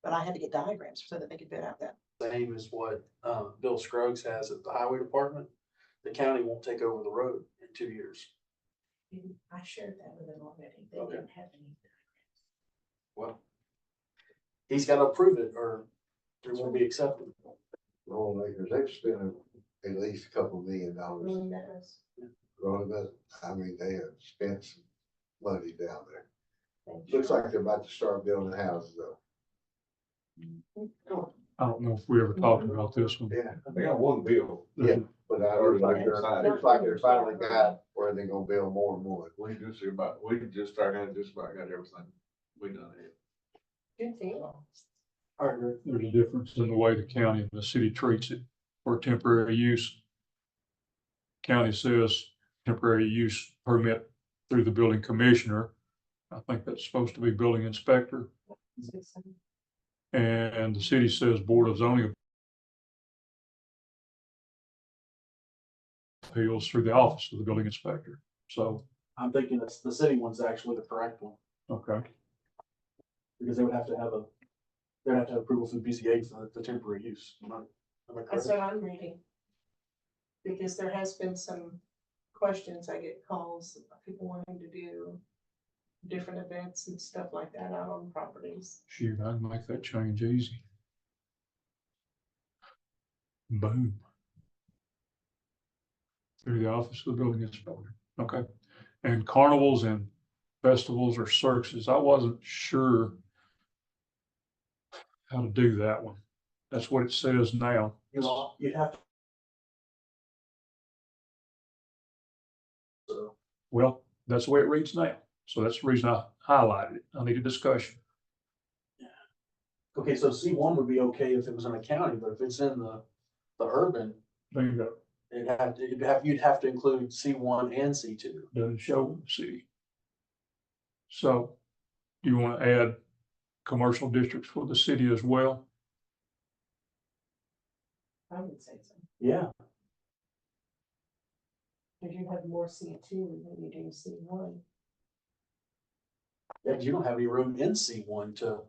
But I had to get diagrams so that they could bid out that. Same as what Bill Scruggs has at the highway department. The county won't take over the road in 2 years. I shared that with them already. They Okay. didn't have any. Well, he's got to approve it or it won't be accepted. Rolling Acres, they've spent at least a couple $1 million. Rolling Meadows. Rolling Meadows, I mean, they have spent some money down there. Thank Looks you. like they're about to start building houses though. I don't know if we ever talked about this one. Yeah. They got one bill. Yeah. But I Or looks like like they're, inside. looks like they're finally got where they're gonna build more and more. We just started, just about got everything. We done it. Good deal. All right, Rick. There's a difference in the way the county and the city treats it for temporary use. County says temporary use permit through the building commissioner. I think that's supposed to be building inspector. And the city says Board of Zoning Appeals through the office of the building inspector. So, I'm thinking it's the city one's actually the correct one. okay. Because they would have to have they'd have to have approval from the BCA for the temporary use. Am I That's correct? what I'm reading. Because there has been some questions, I get calls, of people wanting to do different events and stuff like that out on properties. Shoot, I can make that change easy. Boom. Through the office of the building inspector. Okay. And carnivals and festivals or circuses, I wasn't sure how to do that one. That's what it says now. You'd have to. So, Well, that's the way it reads now. So that's the reason I highlighted it. I need a discussion. okay, so C1 would be okay if it was in a county, but if it's in the urban, Bingo. you'd have to include C1 and C2. Doesn't show the city. So do you want to add commercial districts for the city as well? I would say so. Yeah. Because you have more C2 than you do C1. Yeah, 'cause you don't have any room in C1 to,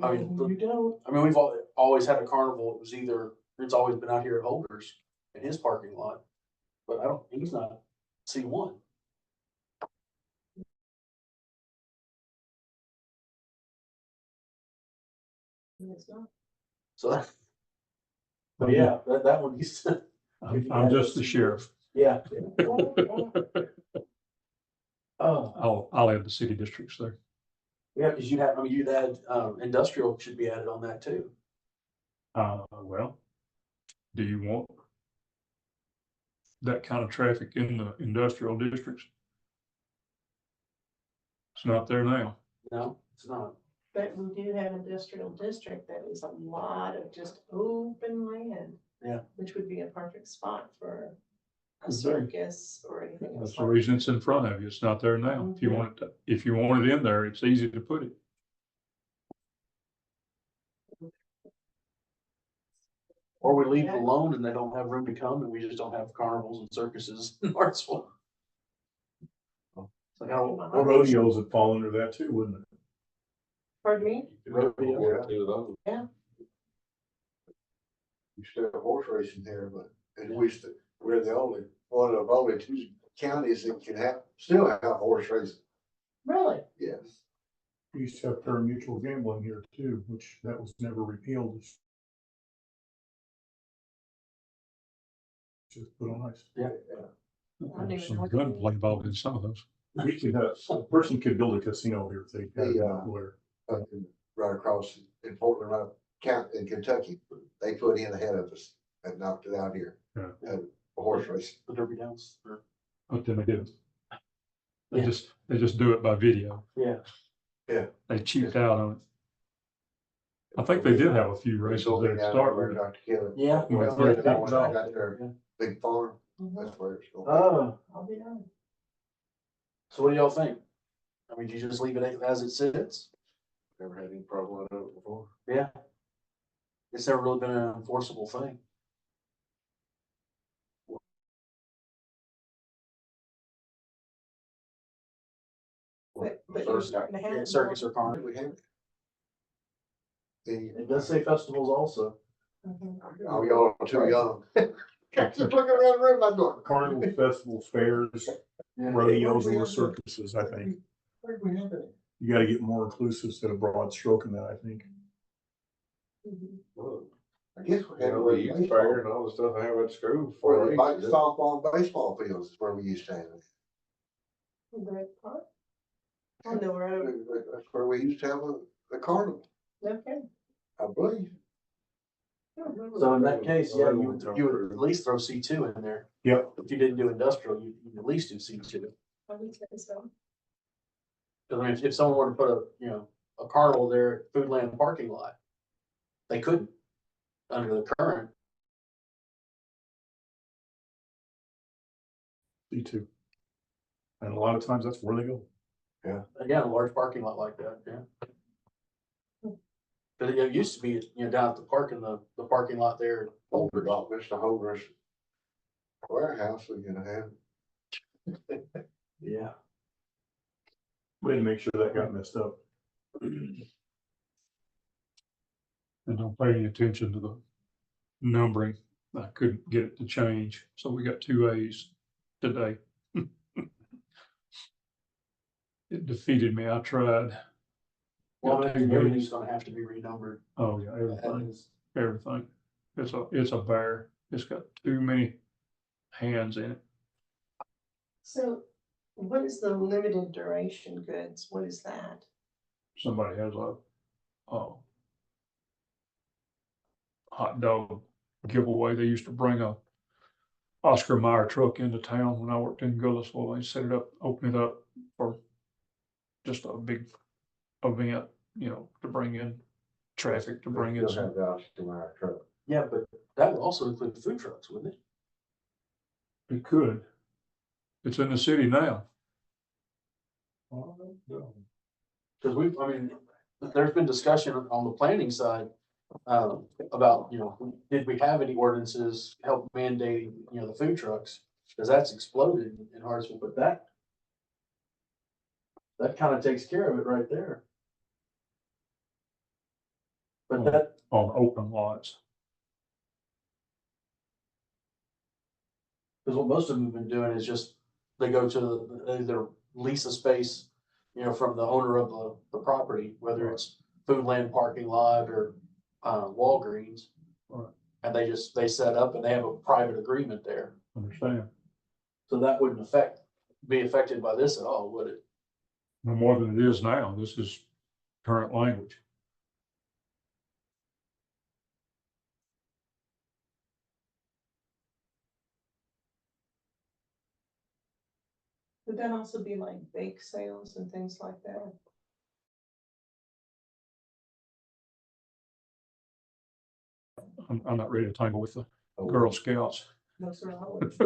I mean, You don't. I mean, we've always had a carnival. It was it's always been out here at Holders in his parking lot. But he's not C1. It's not. So, but yeah, that one, he's, I'm just the sheriff. yeah. Oh, I'll add the city districts there. yeah, because you'd add, industrial should be added on that too. Well, do you want that kind of traffic in the industrial districts? It's not there now. No, it's not. But we do have industrial district that is a lot of just open land. Yeah. Which would be a perfect spot for a Could be. circus or anything else. That's the like reason it's in front of you. It's not there now. If you want it, if you want it in there, it's easy to put it. Or we leave it alone and they don't have room to come and we just don't have carnivals and circuses in Hartsville. It's like, Well, rodeos would fall under that too, wouldn't it? Pardon me? Rodeo. One or two of those. You still have horse racing here, but, and we're the one of only two counties that can still have horse racing, Really? yes. We used to have pari-mutuel gambling here too, which that was never repealed. It's just put on ice. Yeah. There's some gunplay involved in some of those. We could have, a person could build a casino here if they had Yeah. where. Right across in Portland, right count in Kentucky, they put in ahead of us and knocked it out here. Yeah. Had a horse race. The Derby Downs. But then they didn't. They Yeah. just do it by video. Yeah. Yeah. They cheaped out on it. I think they did have a few races there to start with. Dr. Kelly. Yeah. Well, Yeah. that one got their big farm, Mhm. that's where it's going. Oh, I'll be done. so what do y'all think? I mean, do you just leave it as it sits? Never had any problem with it before. Yeah. It's never really been an enforceable thing. But you're starting to have. Yeah, more- circus or carnival. We have it. It does say festivals also. Mhm. Oh, y'all are too young. Just looking around the room, I'm going. Carnival festivals, fairs, rodeos or circuses, I think. Where'd we have it? You gotta get more inclusive instead of broad stroking that, I think. Mhm. Well, I guess we you had. know, the youth fair and all the stuff I have at school. Where for the bike softball and baseball fields is where we used to have it. Great part. On the road, That's where we used to have the carnival, okay. I believe. So in that case, yeah, you would at least throw C2 in there. Yep. If you didn't do industrial, you'd at least do C2. I would say so. Cause I mean, if someone were to put a carnival there at Foodland parking lot, they couldn't under the current. C2. And a lot of times that's where they go. Again, a large parking lot like that, yeah. But it used to be, down at the park in the parking lot there. Holder, Mr. Holder's warehouse, we're gonna have. Yeah. We had to make sure that got messed up. And don't pay any attention to the numbering. I couldn't get it to change, so we got two A's today. It defeated me. I tried. Well, Got I two think everything's B's. gonna have to be renumbered. Oh, yeah, everything. It's a bear. It's got too many hands in it. So what is the limited duration goods? What is that? Somebody has a hot dog giveaway. They used to bring a Oscar Mayer truck into town when I worked in Gullisville. They set it up, open it up for just a big event, to bring in traffic, to bring in Still some. have the Oscar Mayer truck. Yeah, but that would also include food trucks, wouldn't it? It could. It's in the city now. Cause there's been discussion on the planning side, about, did we have any ordinances help mandating, the food trucks? Cause that's exploded in Hartsville, but that kind of takes care of it right there. But that, On open lots. cause what most of them have been doing is just, they go to either lease a space, from the owner of the property, whether it's Foodland parking lot or, Walgreens. Right. And they set up and they have a private agreement there. Understand? So that wouldn't be affected by this at all, would it? No more than it is now. This is current language. Would that also be like bake sales and things like that? I'm not ready to tangle with the Girl Scouts. No, sir, I would. Be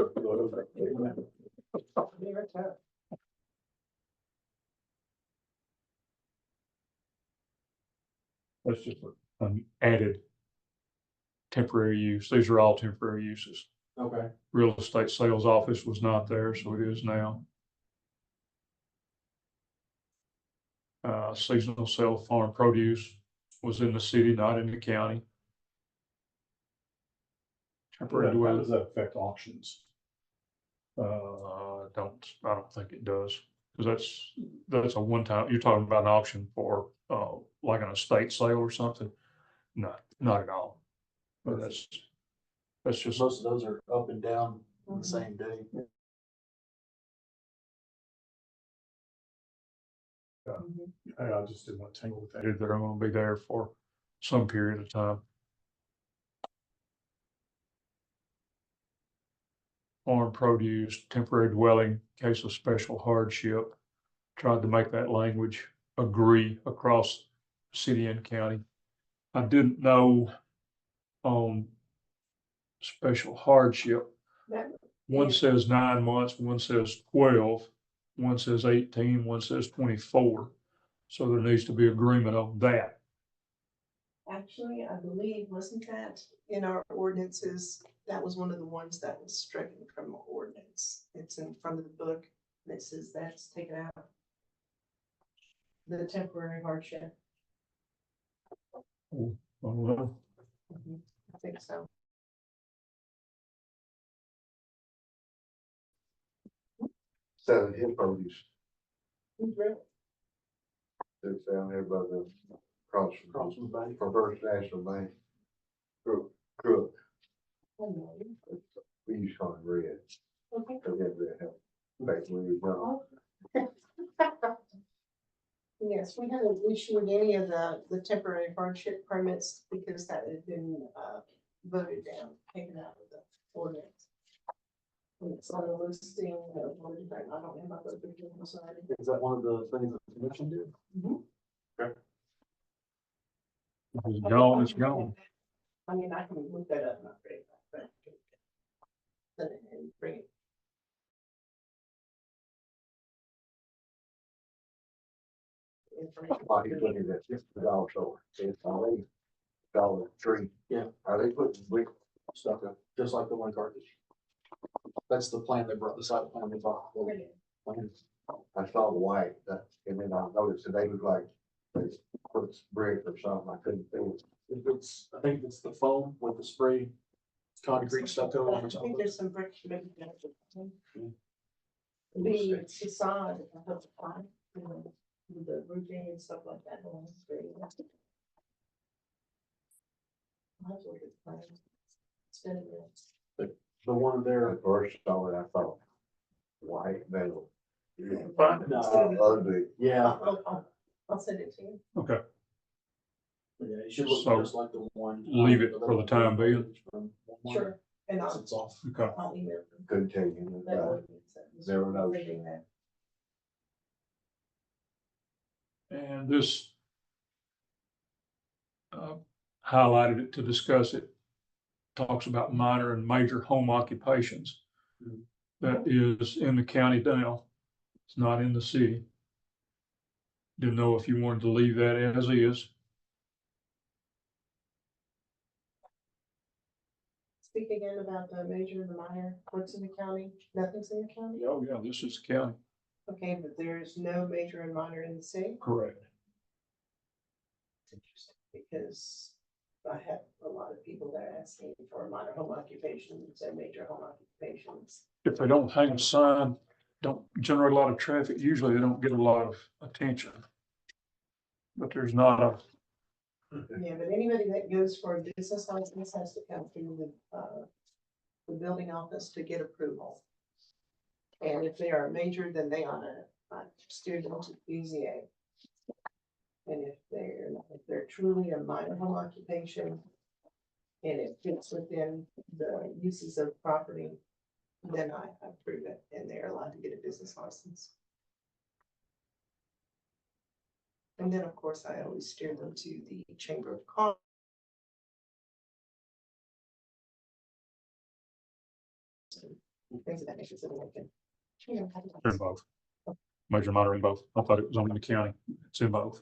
right back. That's just an added temporary use. These are all temporary uses. Okay. Real estate sales office was not there, so it is now. Seasonal sale of farm produce was in the city, not in the county. Temporary How dwelling, does that affect auctions? I don't think it does, because that's a one-time, you're talking about an auction for, like an estate sale or something? No, not at all. But that's just, Most of those are up and down on the same day. I just didn't want to tangle with that. they're gonna be there for some period of time. Farm produce, temporary dwelling, case of special hardship. Tried to make that language agree across city and county. I didn't know on special hardship. That- One says 9 months, one says 12, one says 18, one says 24. So there needs to be agreement on that. Actually, I believe, wasn't that in our ordinances? That was one of the ones that was stricken from the ordinance. It's in front of the book that says that's taken out. The temporary hardship, I don't know. I think so. Selling his produce, Really? it's down there by the cross Across from the bank. from First National Bank. Crook, we used to call it red, Okay. because we had red help. Back when we were young. Yes, we haven't issued any of the temporary hardship permits because that had been, voted down, taken out of the ordinance. And it's on the listing of, I don't know about the big one, sorry. Is that one of the things that the commission did? It's gone, it's gone. I mean, I can look that up, not very, but. And bring it. While he's looking at this, the dog show, it's already Dollar Tree. Yeah. Are they putting, Stuck up, just like the one cartridge. That's the plan they brought, the site plan they brought. I saw the white, and then I noticed that they look like It's brick or something, I couldn't think. I think it's the foam with the spray concrete stucco But on I top think of it. there's some bricks maybe. The facade of the front, you know, with the roofing and stuff like that. Oh, that's great. I'll have to look at the plans. It's been a minute. The one there. At first, I saw it, I thought, white metal. No. Ugly. Yeah, I'll send it to you. Okay, yeah, it should look So, just like the one. leave it for the time being. Sure. And I'll, It's off. okay. I'll email them. Couldn't tell you. That ordinance that was Never knows. reading that. And this highlighted it to discuss it. Talks about minor and major home occupations. That is in the county now. It's not in the city. Didn't know if you wanted to leave that as is. Speak again about the major and the minor, what's in the county, nothing's in the county? Oh, yeah, this is county. Okay, but there's no major and minor in the city? Correct. Interesting, because I have a lot of people that are asking for minor home occupations and major home occupations. If they don't hang a sign, don't generate a lot of traffic, usually they don't get a lot of attention. But there's not a, Yeah, but anybody that goes for a business license has to come through the building office to get approval. And if they are a major, then they ought to steer them to BZA. And if they're truly a minor home occupation and it fits within the uses of property, then I approve it and they're allowed to get a business license. And then, of course, I always steer them to the Chamber of Commerce. Things of that nature, so that they can. You know, they're in both. Major, minor in both. I thought it was only in the county. It's in both.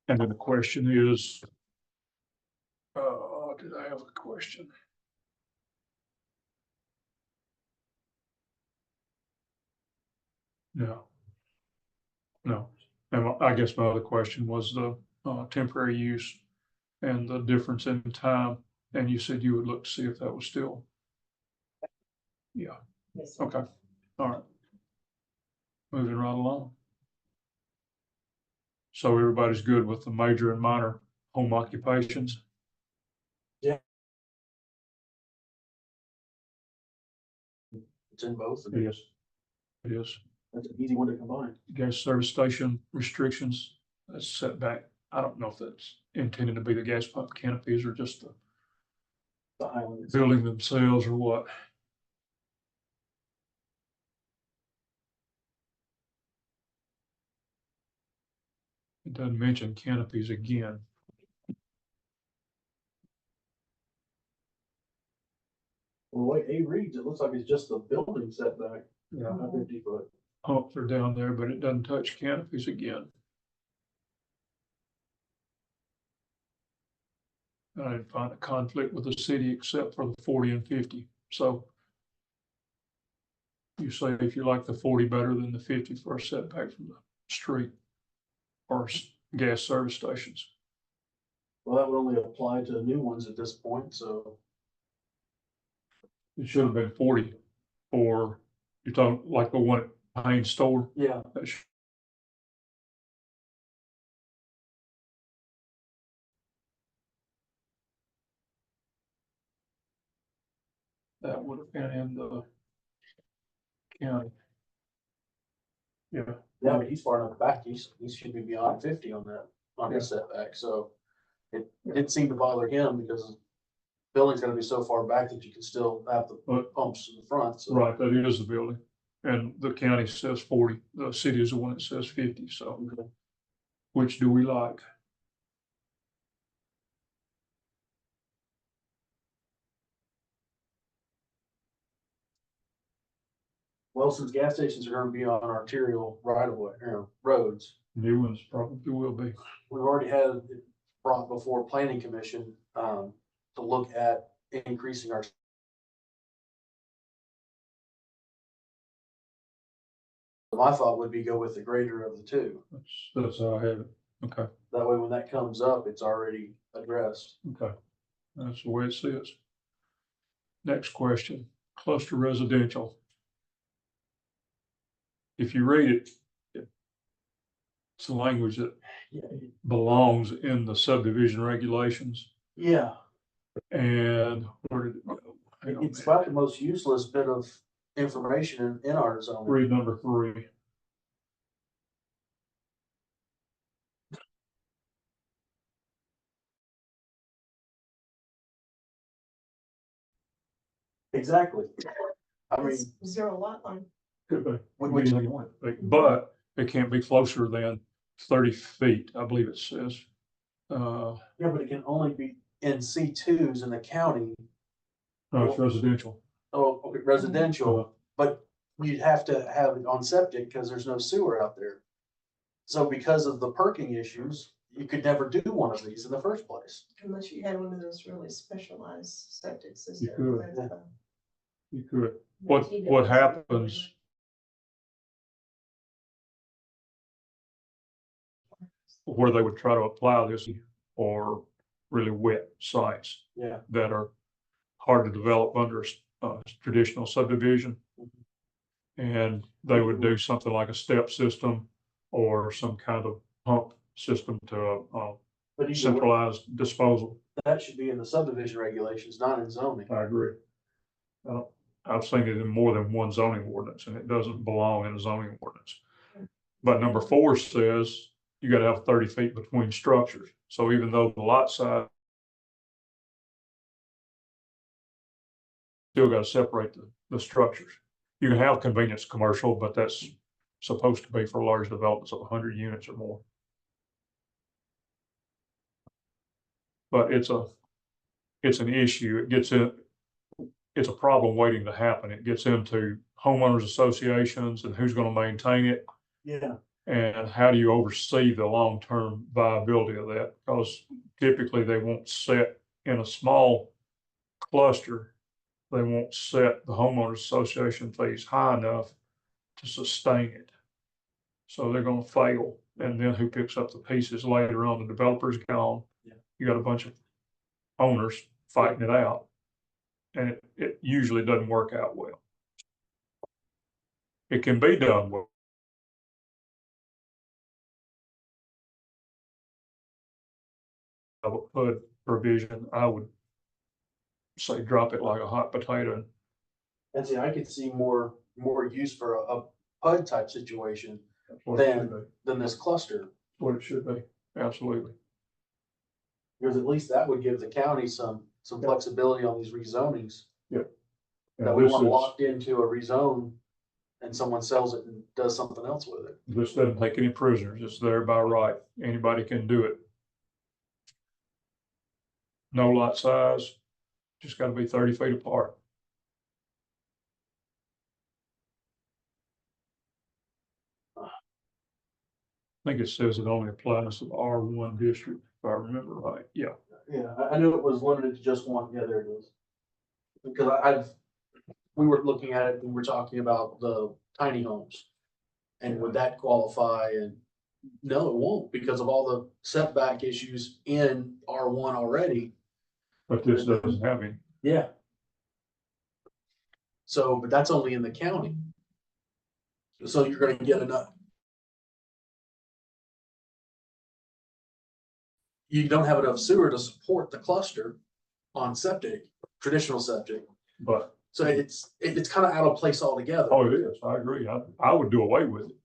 And then the question is, did I have a question? No. No. And I guess my other question was the temporary use and the difference in time. And you said you would look to see if that was still. Yeah, Yes, sir. okay, all right. Moving right along. So everybody's good with the major and minor home occupations? It's in both. It is. It is. That's an easy one to combine. Gas service station restrictions, that's set back. I don't know if that's intended to be the gas pump canopies or just the The island. building themselves or what. It doesn't mention canopies again. Well, the way A reads, it looks like it's just the building setback, Yeah. not 50 foot. Pumps are down there, but it doesn't touch canopies again. I didn't find a conflict with the city except for the 40 and 50, so. You say if you like the 40 better than the 50 for a setback from the street or gas service stations. Well, that would only apply to new ones at this point, so. It should have been 40 or you're talking like the one at Payne store. Yeah. That sh- That would have been in the county. Yeah, Yeah, but he's far enough back, he should be beyond 50 on that, on his setback, so. It didn't seem to bother him because the building's gonna be so far back that you can still have the But- pumps in the front, so. right, that is the building. And the county says 40, the city is the one that says 50, so Okay. which do we like? Well, since gas stations are gonna be on arterial right of way, roads, New ones probably will be. we've already had it brought before planning commission, to look at increasing our My thought would be go with the greater of the two. That's how I have it. Okay, That way, when that comes up, it's already addressed. okay. That's the way it says. Next question, cluster residential. If you read it, it's the language that belongs in the subdivision regulations. Yeah, And where did it go? Hang on a it's minute. about the most useless bit of information in our zone. Read number 3. Exactly. I mean, It's zero lot line. Could be. Which- Anything you want it to be, but it can't be closer than 30 feet, I believe it says. yeah, but it can only be in C2s in the county, No, it's residential. oh, okay, residential, but you'd have to have it on septic because there's no sewer out there. So because of the perking issues, you could never do one of these in the first place. Unless you had one of those really specialized septic systems. could. that's, You could. What happens, where they would try to apply this or really wet sites Yeah. that are hard to develop under traditional subdivision. And they would do something like a step system or some kind of pump system to But either way, centralized disposal. that should be in the subdivision regulations, not in zoning. I agree. I've seen it in more than one zoning ordinance and it doesn't belong in a zoning ordinance. But number 4 says you gotta have 30 feet between structures. So even though the lot size still gotta separate the structures. You can have convenience commercial, but that's supposed to be for large developments of 100 units or more. But it's an issue. It's a problem waiting to happen. It gets into homeowners associations and who's going to maintain it. Yeah. And how do you oversee the long-term viability of that? Because typically they won't set in a small cluster. They won't set the homeowners association fees high enough to sustain it. So they're going to fail. And then who picks up the pieces later on? The developer's gone. Yeah. You got a bunch of owners fighting it out. And it usually doesn't work out well. It can be done well. Of a PUD provision, I would say drop it like a hot potato. And see, I could see more use for a PUD type situation That's what it should be. than this cluster. That's what it should be. Absolutely. Because at least that would give the county some flexibility on these rezonings. And That we this want is, locked into a rezone and someone sells it and does something else with it. this doesn't take any prisoners. It's there by right. Anybody can do it. No lot size, just gotta be 30 feet apart. I think it says it only applies to the R1 district, if I remember right. Yeah. Yeah, I knew it was limited to just one. Yeah, there it is. Because we were looking at it and we're talking about the tiny homes. And would that qualify? And no, it won't because of all the setback issues in R1 already. But this doesn't have any. Yeah. So, but that's only in the county. So you're gonna get enough. You don't have enough sewer to support the cluster on septic, traditional septic. But, So it's kind of out of place altogether. oh, it is. I agree. I would do away with it.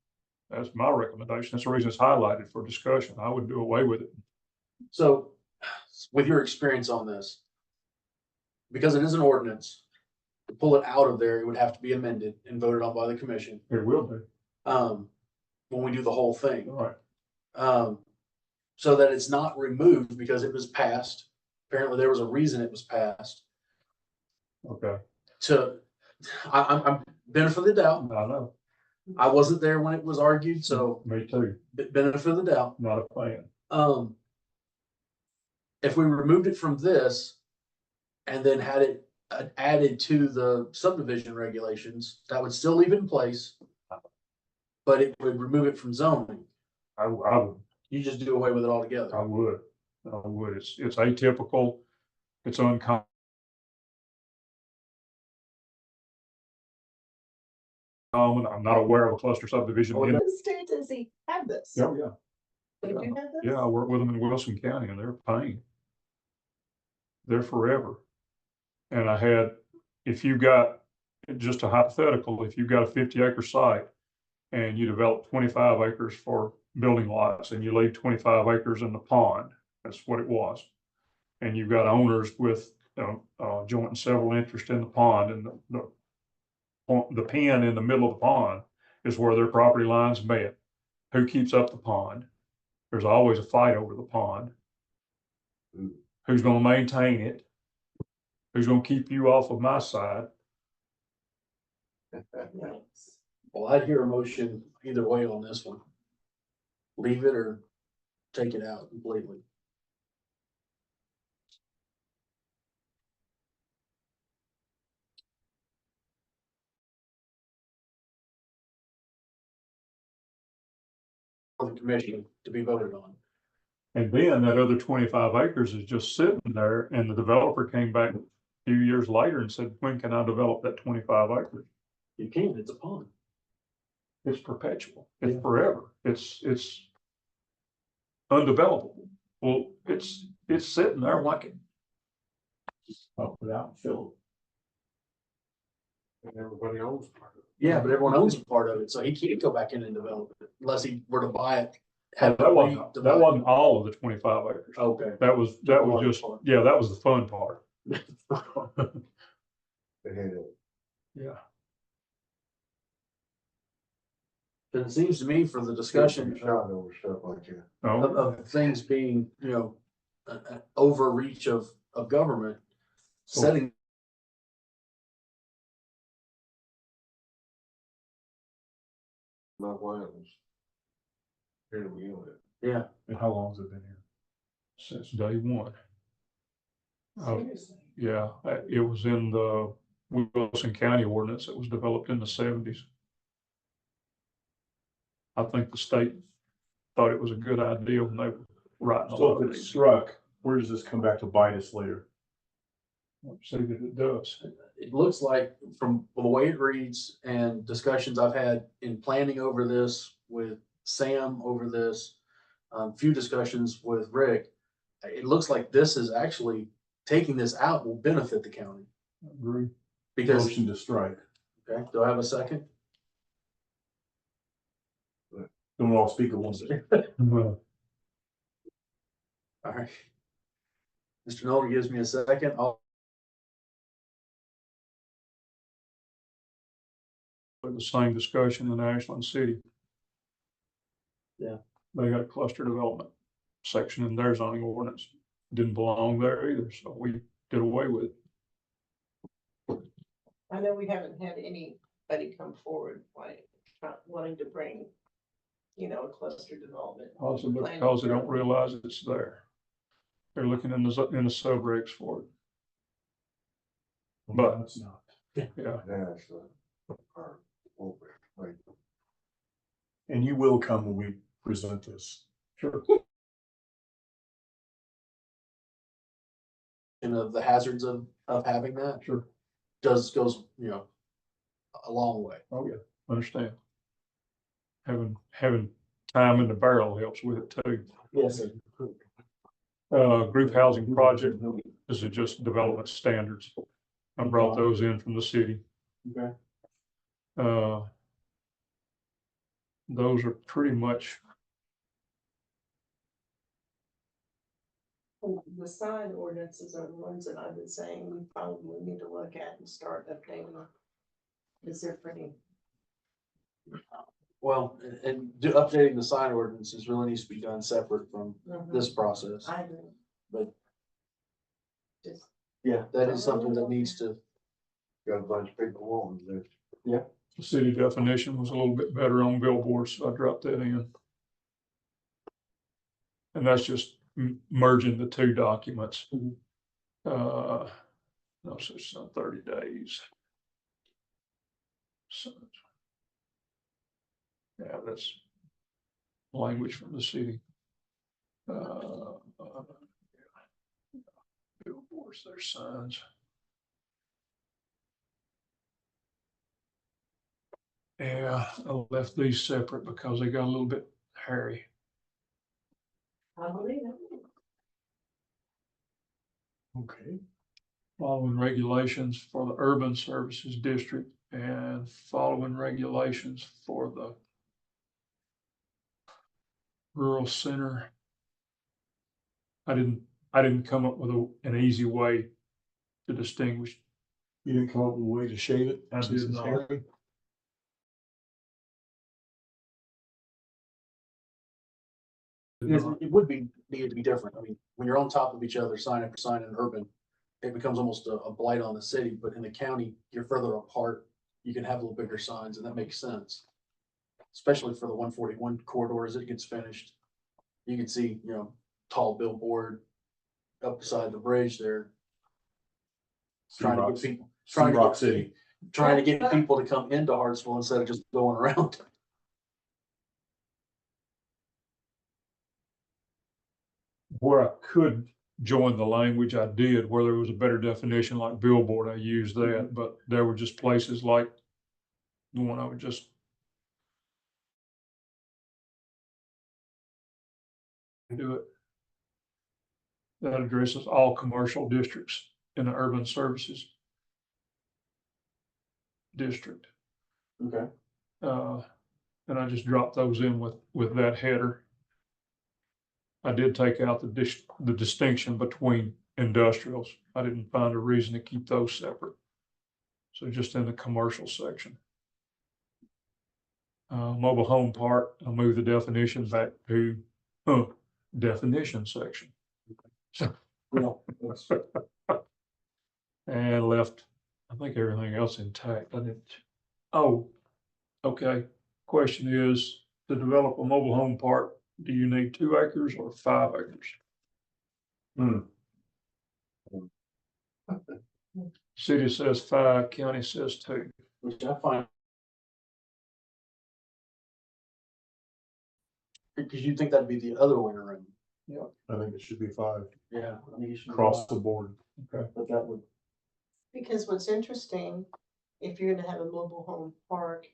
That's my recommendation. That's the reason it's highlighted for discussion. I would do away with it. So with your experience on this, because it is an ordinance, to pull it out of there, it would have to be amended and voted on by the commission. It will be. When we do the whole thing. All right. So that it's not removed because it was passed. Apparently there was a reason it was passed Okay. I'm benefit of the doubt. I know. I wasn't there when it was argued, so Me too. benefit of the doubt. Not a fan. If we removed it from this and then had it added to the subdivision regulations, that would still leave it in place. but it would remove it from zoning. I You just do away with it altogether. would, it's atypical, it's uncommon. I'm not aware of a cluster subdivision in, What state does he have this? oh, yeah, Did you have this? yeah, I work with them in Wilson County and they're a pain. They're forever. And I had, if you got, just a hypothetical, if you've got a 50-acre site and you develop 25 acres for building lots and you leave 25 acres in the pond, that's what it was. And you've got owners with joint and several interest in the pond, and the pen in the middle of the pond is where their property lines met. Who keeps up the pond? There's always a fight over the pond. Who's gonna maintain it? Who's gonna keep you off of my side? Yikes. Well, I'd hear a motion either way on this one. Leave it or take it out completely. For the commission to be voted on. And then that other 25 acres is just sitting there, and the developer came back a few years later and said, when can I develop that 25 acres? You can, it's a pond. It's perpetual, it's Yeah. forever, it's undevelopable. Well, it's sitting there like it. Up without fill. And everybody owns part of it. Yeah, but everyone owns a part of it, so he can't go back in and develop it unless he were to buy it. have it That wasn't redivide. all of the 25 acres. Okay. That was just, yeah, that was the fun part. They had it. Yeah. And it seems to me for the discussion Shot over stuff like that. of, Oh, of things being, an overreach of government, setting Not lands. Here to begin with. yeah, and how long's it been here? Since day one. Seriously. Yeah, it was in the Wilson County ordinance that was developed in the 70s. I think the state thought it was a good idea when they were writing a lot So of if it's these. struck, where does this come back to bite us later? See that it does. it looks like from the way it reads and discussions I've had in planning over this with Sam over this, few discussions with Rick, it looks like this is actually taking this out will benefit the county. I agree. Because, Motion to strike. okay, do I have a second? Don't all speak at once. Well, All right. Mr. Nolan gives me a second. the same discussion in Ashland City. Yeah. They got a cluster development section in their zoning ordinance. Didn't belong there either, so we did away with it. I know we haven't had anybody come forward wanting to bring, a cluster development. Possibly plan because they don't forward. realize it's there. They're looking in the subregs for it. But- It's not. Yeah, That's our, right. And you will come when we present this. sure. And of the hazards of having that Sure. goes, a long way. Oh, yeah, understand. Having time in the barrel helps with it too. Yes. Group housing project, this is just development standards. I brought those in from the city. Okay. Those are pretty much, The sign ordinances are the ones that I've been saying we probably need to look at and start updating. Because they're pretty. Well, and updating the sign ordinances really needs to be done separate from Mhm. this process. I agree. But- Just, Yeah, that is something that needs to, Got a bunch of people wanting this. the city definition was a little bit better on billboards, so I dropped that in. And that's just merging the two documents. No, so it's not 30 days. So Yeah, that's language from the city. Billboards, their signs. Yeah, I left these separate because they got a little bit hairy. I believe it. Okay. Following regulations for the urban services district and following regulations for the rural center. I didn't come up with an easy way to distinguish. You didn't come up with a way to shade it? I since did it's not. hairy? Because it would be, needed to be different. I mean, when you're on top of each other, sign after sign in urban, it becomes almost a blight on the city, but in the county, you're further apart. You can have a little bigger signs and that makes sense. Especially for the 141 corridor as it gets finished. You can see, tall billboard up beside the bridge there, trying to get people, trying to Rock get, City. trying to get people to come into Hartsville instead of just going around. Where I could join the language, I did, where there was a better definition like billboard, I used that, but there were just places like the one I would just do it. That addresses all commercial districts in the urban services district. Okay. And I just dropped those in with that header. I did take out the distinction between industrials. I didn't find a reason to keep those separate. So just in the commercial section. Mobile home park, I moved the definition back to, definition section. So, Well, that's- and left, I think everything else intact. I didn't, oh, okay. Question is, to develop a mobile home park, do you need 2 acres or 5 acres? City says 5, county says 2. Which I find. Because you think that'd be the other way around. I think it should be 5 Yeah, I think you should. across the board. But that would, Because what's interesting, if you're gonna have a mobile home park,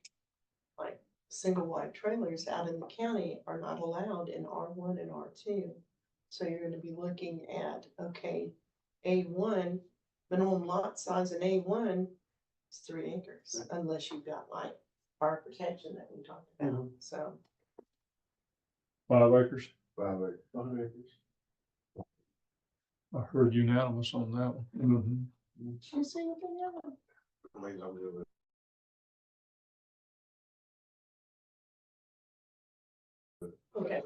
like single wide trailers out in the county are not allowed in R1 and R2. So you're gonna be looking at, okay, A1, minimum lot size in A1 is 3 acres, unless you've got like fire protection that we talked about, so. 5 acres. 5 acres. 100 acres. I heard unanimous on that one. Did you say anything else? I mean, I'm good with Okay.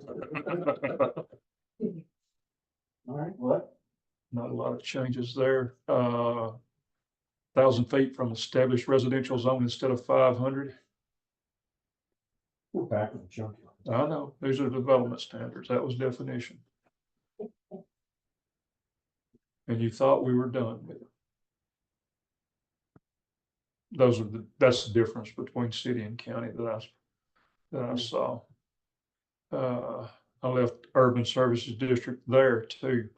All right, what? Not a lot of changes there. 1,000 feet from established residential zone instead of 500. We're back in the junkyard. I know, these are development standards. That was definition. And you thought we were done with it. That's the difference between city and county that I saw. I left urban services district there too.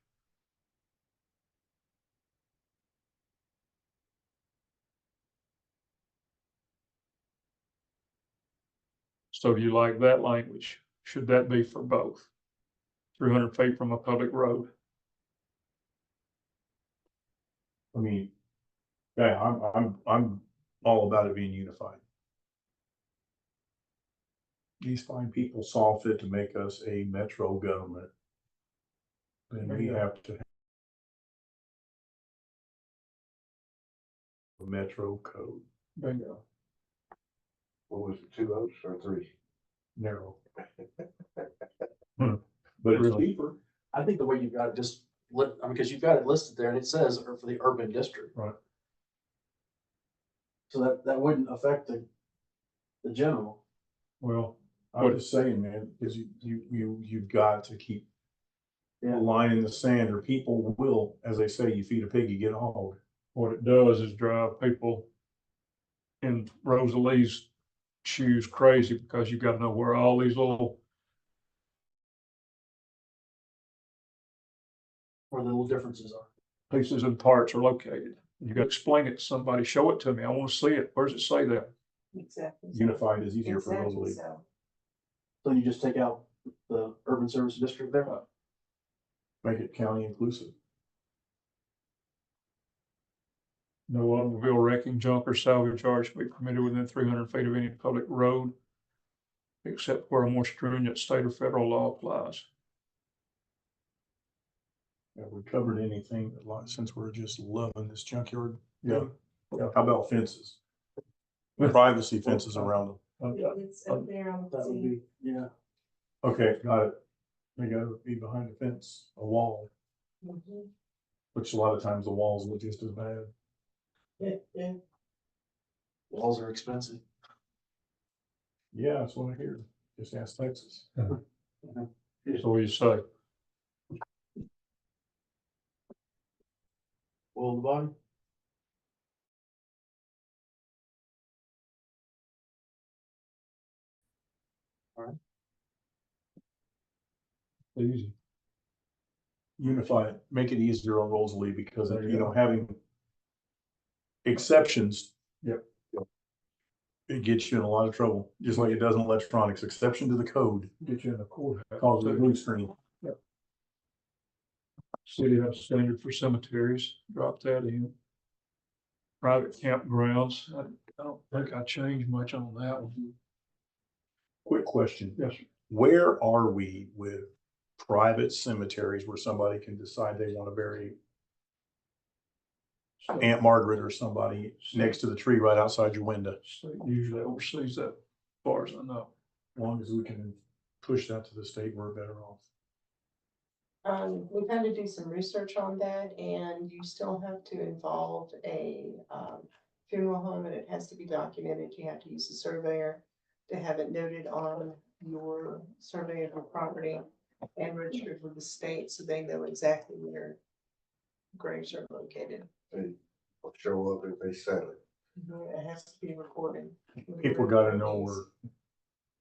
So do you like that language? Should that be for both? 300 feet from a public road? I mean, yeah, I'm all about it being unified. These fine people saw fit to make us a metro government. And we have to have a metro code, Bingo. What was it, 2 oaks or 3? narrow. But it's cheaper. I think the way you've got it just lit, I mean, because you've got it listed there and it says for the urban district. Right. So that wouldn't affect the general. Well, I'm just saying, man, because you've got to keep a line in the sand, or people will, as they say, you feed a pig, you get a hog. What it does is drive people in Rosalie's choose crazy because you've got to know where all these little, Where the little differences are. pieces and parts are located. You got to explain it to somebody, show it to me. I want to see it. Where does it say that? Exactly. so. Unified is easier for Exactly Rosalie. so. So you just take out the urban service district there? Make it county inclusive. No automobile wrecking, junk or salvage yard shall be permitted within 300 feet of any public road, except where a more stringent state or federal law applies. Have we covered anything that, like, since we're just loving this junkyard? Yeah. Yeah. How about fences? Privacy fences around them. It's up there on the That would scene. be, yeah. Okay, got it. They gotta be behind the fence, a wall, Mhm. which a lot of times the walls look just as bad. Yeah. Walls are expensive. Yeah, that's what I hear. Just ask Texas. So what do you say? Will of the body? Easy. Unify it, make it easier on Rosalie because, There you you know, go. having exceptions. Yep. It gets you in a lot of trouble, just like it does in electronics, exception to the code Get you in the courthouse. causes a blue screen. City has a standard for cemeteries, drop that in. Private campgrounds, I don't think I changed much on that one. Quick question. Yes, sir. Where are we with private cemeteries where somebody can decide they want to bury Aunt Margaret or somebody next to the tree right outside your window? State usually oversees that, as far as I know. As long as we can push that to the state, we're better off. We've had to do some research on that, and you still have to involve a, funeral home, and it has to be documented. You have to use a surveyor to have it noted on your survey of your property and registered with the state, so they know exactly where graves are located. I'll show up if they sell it. It has to be recorded. People gotta know where.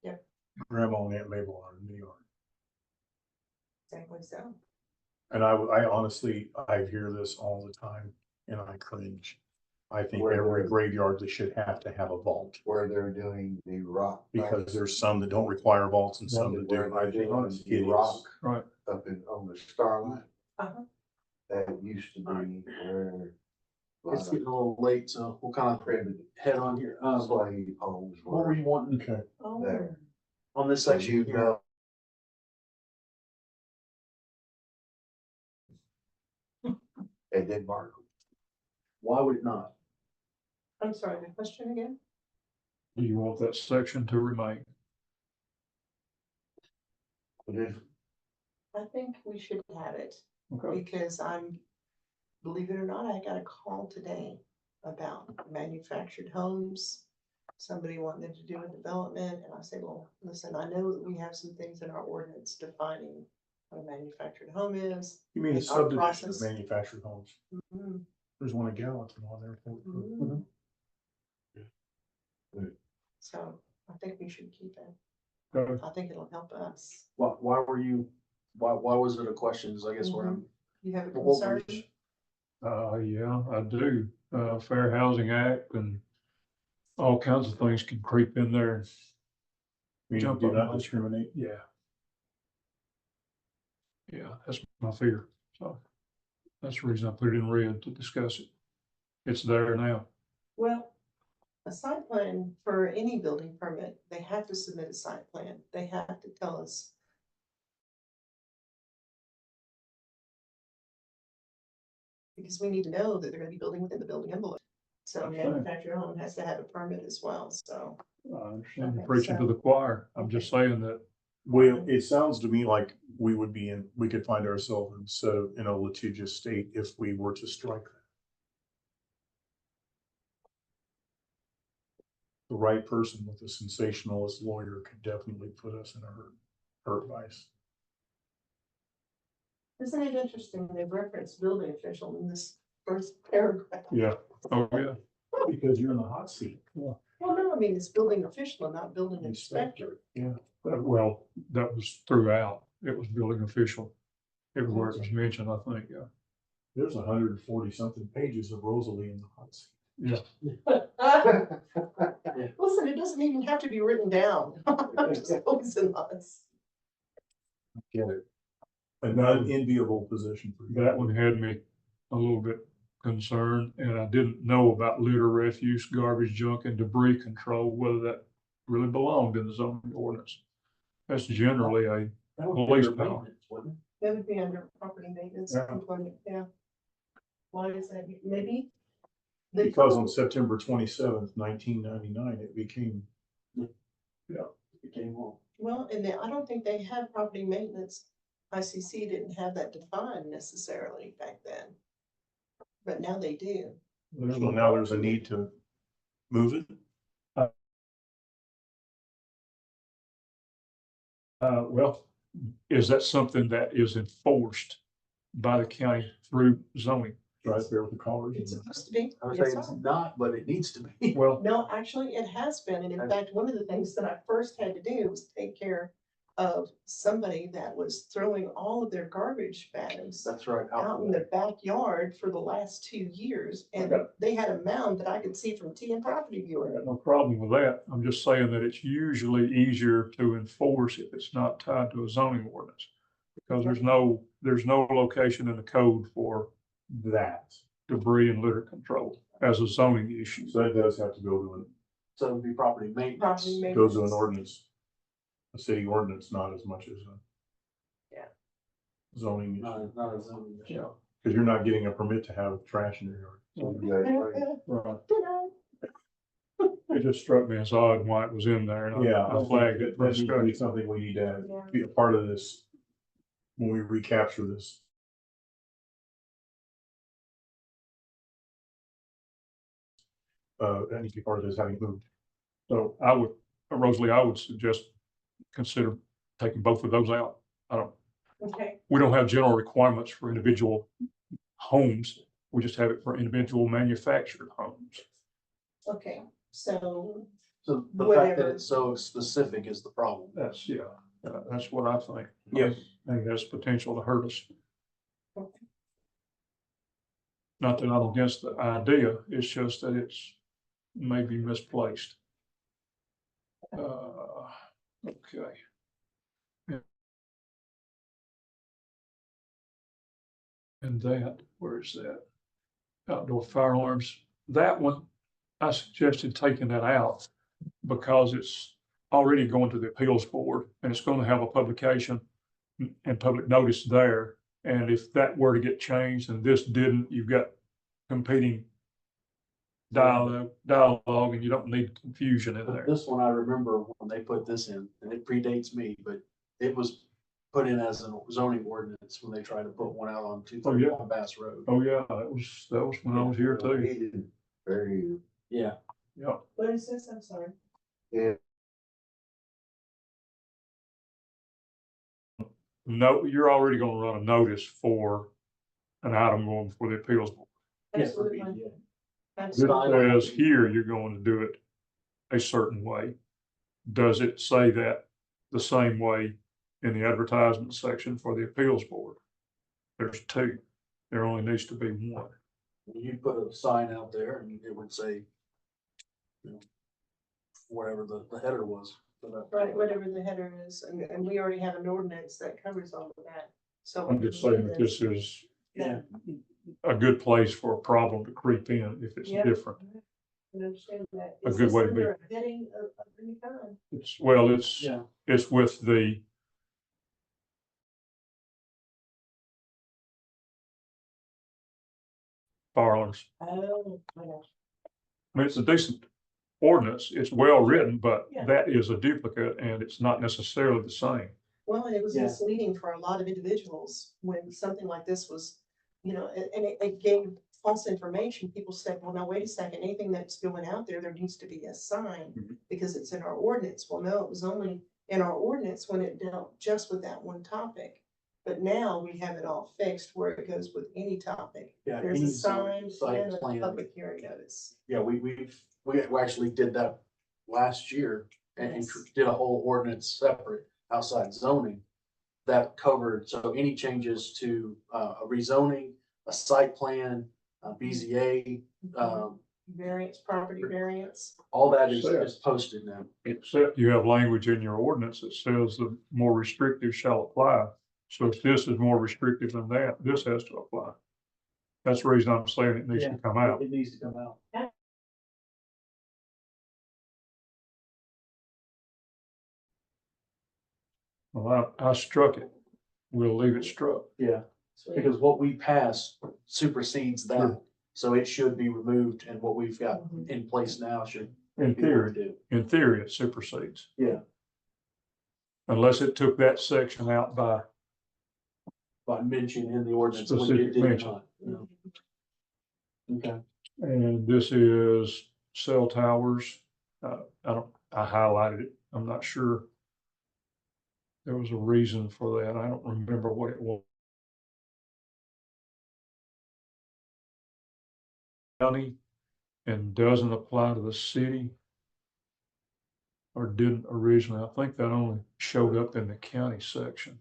Yep. Grandma and Aunt Mabel are in New York. Exactly so. And I honestly, I hear this all the time and I cringe. I think every graveyard, they should have to have a vault Where they're doing the rock. because there's some that don't require vaults and some that Where do. they're I think doing it's the hideous. rock Right. up on the Starlight. Uh-huh. That used to be where. It's getting a little late, so we'll kind of Primitive head on here. slave homes What were were. you wanting Okay. Oh, There. on this So section you here? know. It didn't mark them. Why would it not? I'm sorry, the question again? Do you want that section to remain? But if I think we should have it. Okay. Because believe it or not, I got a call today about manufactured homes. Somebody wanted to do a development, and I said, well, listen, I know that we have some things in our ordinance defining what a manufactured home is. You mean a And our subdivision of process. manufactured homes? Mhm, There's one in Gallatin on there. mhm. So I think we should keep it. Okay. I think it'll help us. Why were you, why was it a question? Is I guess what I'm. You have a what were concern? you- Yeah, I do. Fair Housing Act and all kinds of things can creep in there. We Jump do up not on- discriminate. Yeah. Yeah, that's my fear. So that's the reason I put it in red to discuss it. It's there now. Well, a site plan for any building permit, they have to submit a site plan. They have to tell us. Because we need to know that they're gonna be building within the building envelope. So a Understand. manufactured home has to have a permit as well, so. I understand you're Okay, preaching to so- the choir. I'm just saying that Well, it sounds to me like we would be in, we could find ourselves in a litigious state if we were to strike that. The right person with a sensationalist lawyer could definitely put us in a hurt vice. Isn't it interesting, they reference building official in this first paragraph? Yeah. Oh, yeah. Because you're in the hot seat. Well, no, mean, it's building official and not building inspector. Yeah. Well, that was throughout. It was building official. Everywhere it was mentioned, I think, yeah. There's 140 something pages of Rosalie in the hot seat. Listen, it doesn't even have to be written down. I'm just focusing on this. Get it. An unenviable position for you. That one had me a little bit concerned, and I didn't know about litter, refuse, garbage, junk, and debris control, whether that really belonged in the zoning ordinance. That's generally a That would be Police under power. maintenance, wouldn't it? That would be under property maintenance Yeah. component, yeah. Why is that? Maybe? the Because code- on September 27th, 1999, it became, It came on. Well, and I don't think they had property maintenance. ICC didn't have that defined necessarily back then. But now they do. so now there's a need to move it. Well, is that something that is enforced by the county through zoning? Right there with the collars. It's supposed to be. I would Yes, say it's sir. not, but it needs to be. Well, No, actually, it has been, and in Okay. fact, one of the things that I first had to do was take care of somebody that was throwing all of their garbage bags That's right. out in the backyard for the last 2 years, and Okay. they had a mound that I could see from TN Property I Viewer. got no problem with that. I'm just saying that it's usually easier to enforce if it's not tied to a zoning ordinance. Because there's no location in the code for That. debris and litter control as a zoning issue. So that does have to go to So it would be property maintenance. Property an, goes to an maintenance. ordinance. A city ordinance, not as much as a. Yeah. Zoning issue, Not a zoning issue. Yeah. because you're not getting a permit to have trash in your yard. Right. Ta-da. It just struck me as odd why it was in there, and Yeah. I flagged it for That needs to be discussion. something we need to Yeah. be a part of this. When we recapture this. That needs to be part of this having moved. So Rosalie, I would suggest consider taking both of those out. Okay, We don't have general requirements for individual homes. We just have it for individual manufactured homes. okay, so, So the fact that Whatever. it's so specific is the problem. That's that's what I think. Yes. I think there's potential to hurt us. Okay. Not that I'm against the idea, it's just that it's maybe misplaced. Okay. And that, where is that? Outdoor fire alarms, that one, I suggested taking that out because it's already going to the appeals board and it's going to have a publication and public notice there. And if that were to get changed and this didn't, you've got competing dialogue and you don't need confusion in But there. this one, I remember when they put this in, and it predates me, but it was put in as a zoning ordinance when they tried to put one out on two Oh, yeah. thirty-one Bass Road. Oh, yeah, that was when I was here too. Very, Yeah, Yeah. what is this? I'm sorry. yeah, No, you're already gonna run a notice for an item going for the appeals board. yes, Absolutely. yeah. This Absolutely. says here, you're going to do it a certain way. Does it say that the same way in the advertisement section for the appeals board? There's two. There only needs to be one. You put a sign out there and it would say, you know, whatever the header was. for that. Right, whatever the header is, and we already have an ordinance that covers all of that, so. I'm just saying that this is Yeah, a good place for a problem to creep in if it's Yeah. different. I understand that. A Is good this way to be. under a heading of any kind? yeah. It's with the fire alarms. Oh, my gosh. I mean, it's a decent ordinance. It's well written, but Yeah. that is a duplicate and it's not necessarily the same. Well, and it was Yeah. misleading for a lot of individuals when something like this was, and it gave false information. People said, well, now wait a second, anything that's going out there, there needs to be a sign Mhm. because it's in our ordinance. Well, no, it was only in our ordinance when it dealt just with that one topic. But now we have it all fixed where it goes with any topic. Yeah, There's any a sign site and a plan. public hearing notice. Yeah, we actually did that last year and Yes. did a whole ordinance separate outside zoning that covered, so any changes to, a rezoning, a site plan, a BZA, Variance, property variance. all that is posted now. Except you have language in your ordinance that says the more restrictive shall apply. So if this is more restrictive than that, this has to apply. That's the reason I'm saying it needs to come out. It needs to come out. Well, I struck it. We'll leave it struck. Yeah, because what we pass supersedes that, Sure. so it should be removed, and what we've got in place now should In be able to theory, do. it supersedes. Yeah, Unless it took that section out by, by mention in the ordinance, when it Specific did mention. not, you know. Okay, and this is cell towers. I highlighted it. I'm not sure. There was a reason for that. I don't remember what it was. County and doesn't apply to the city. Or didn't originally. I think that only showed up in the county section.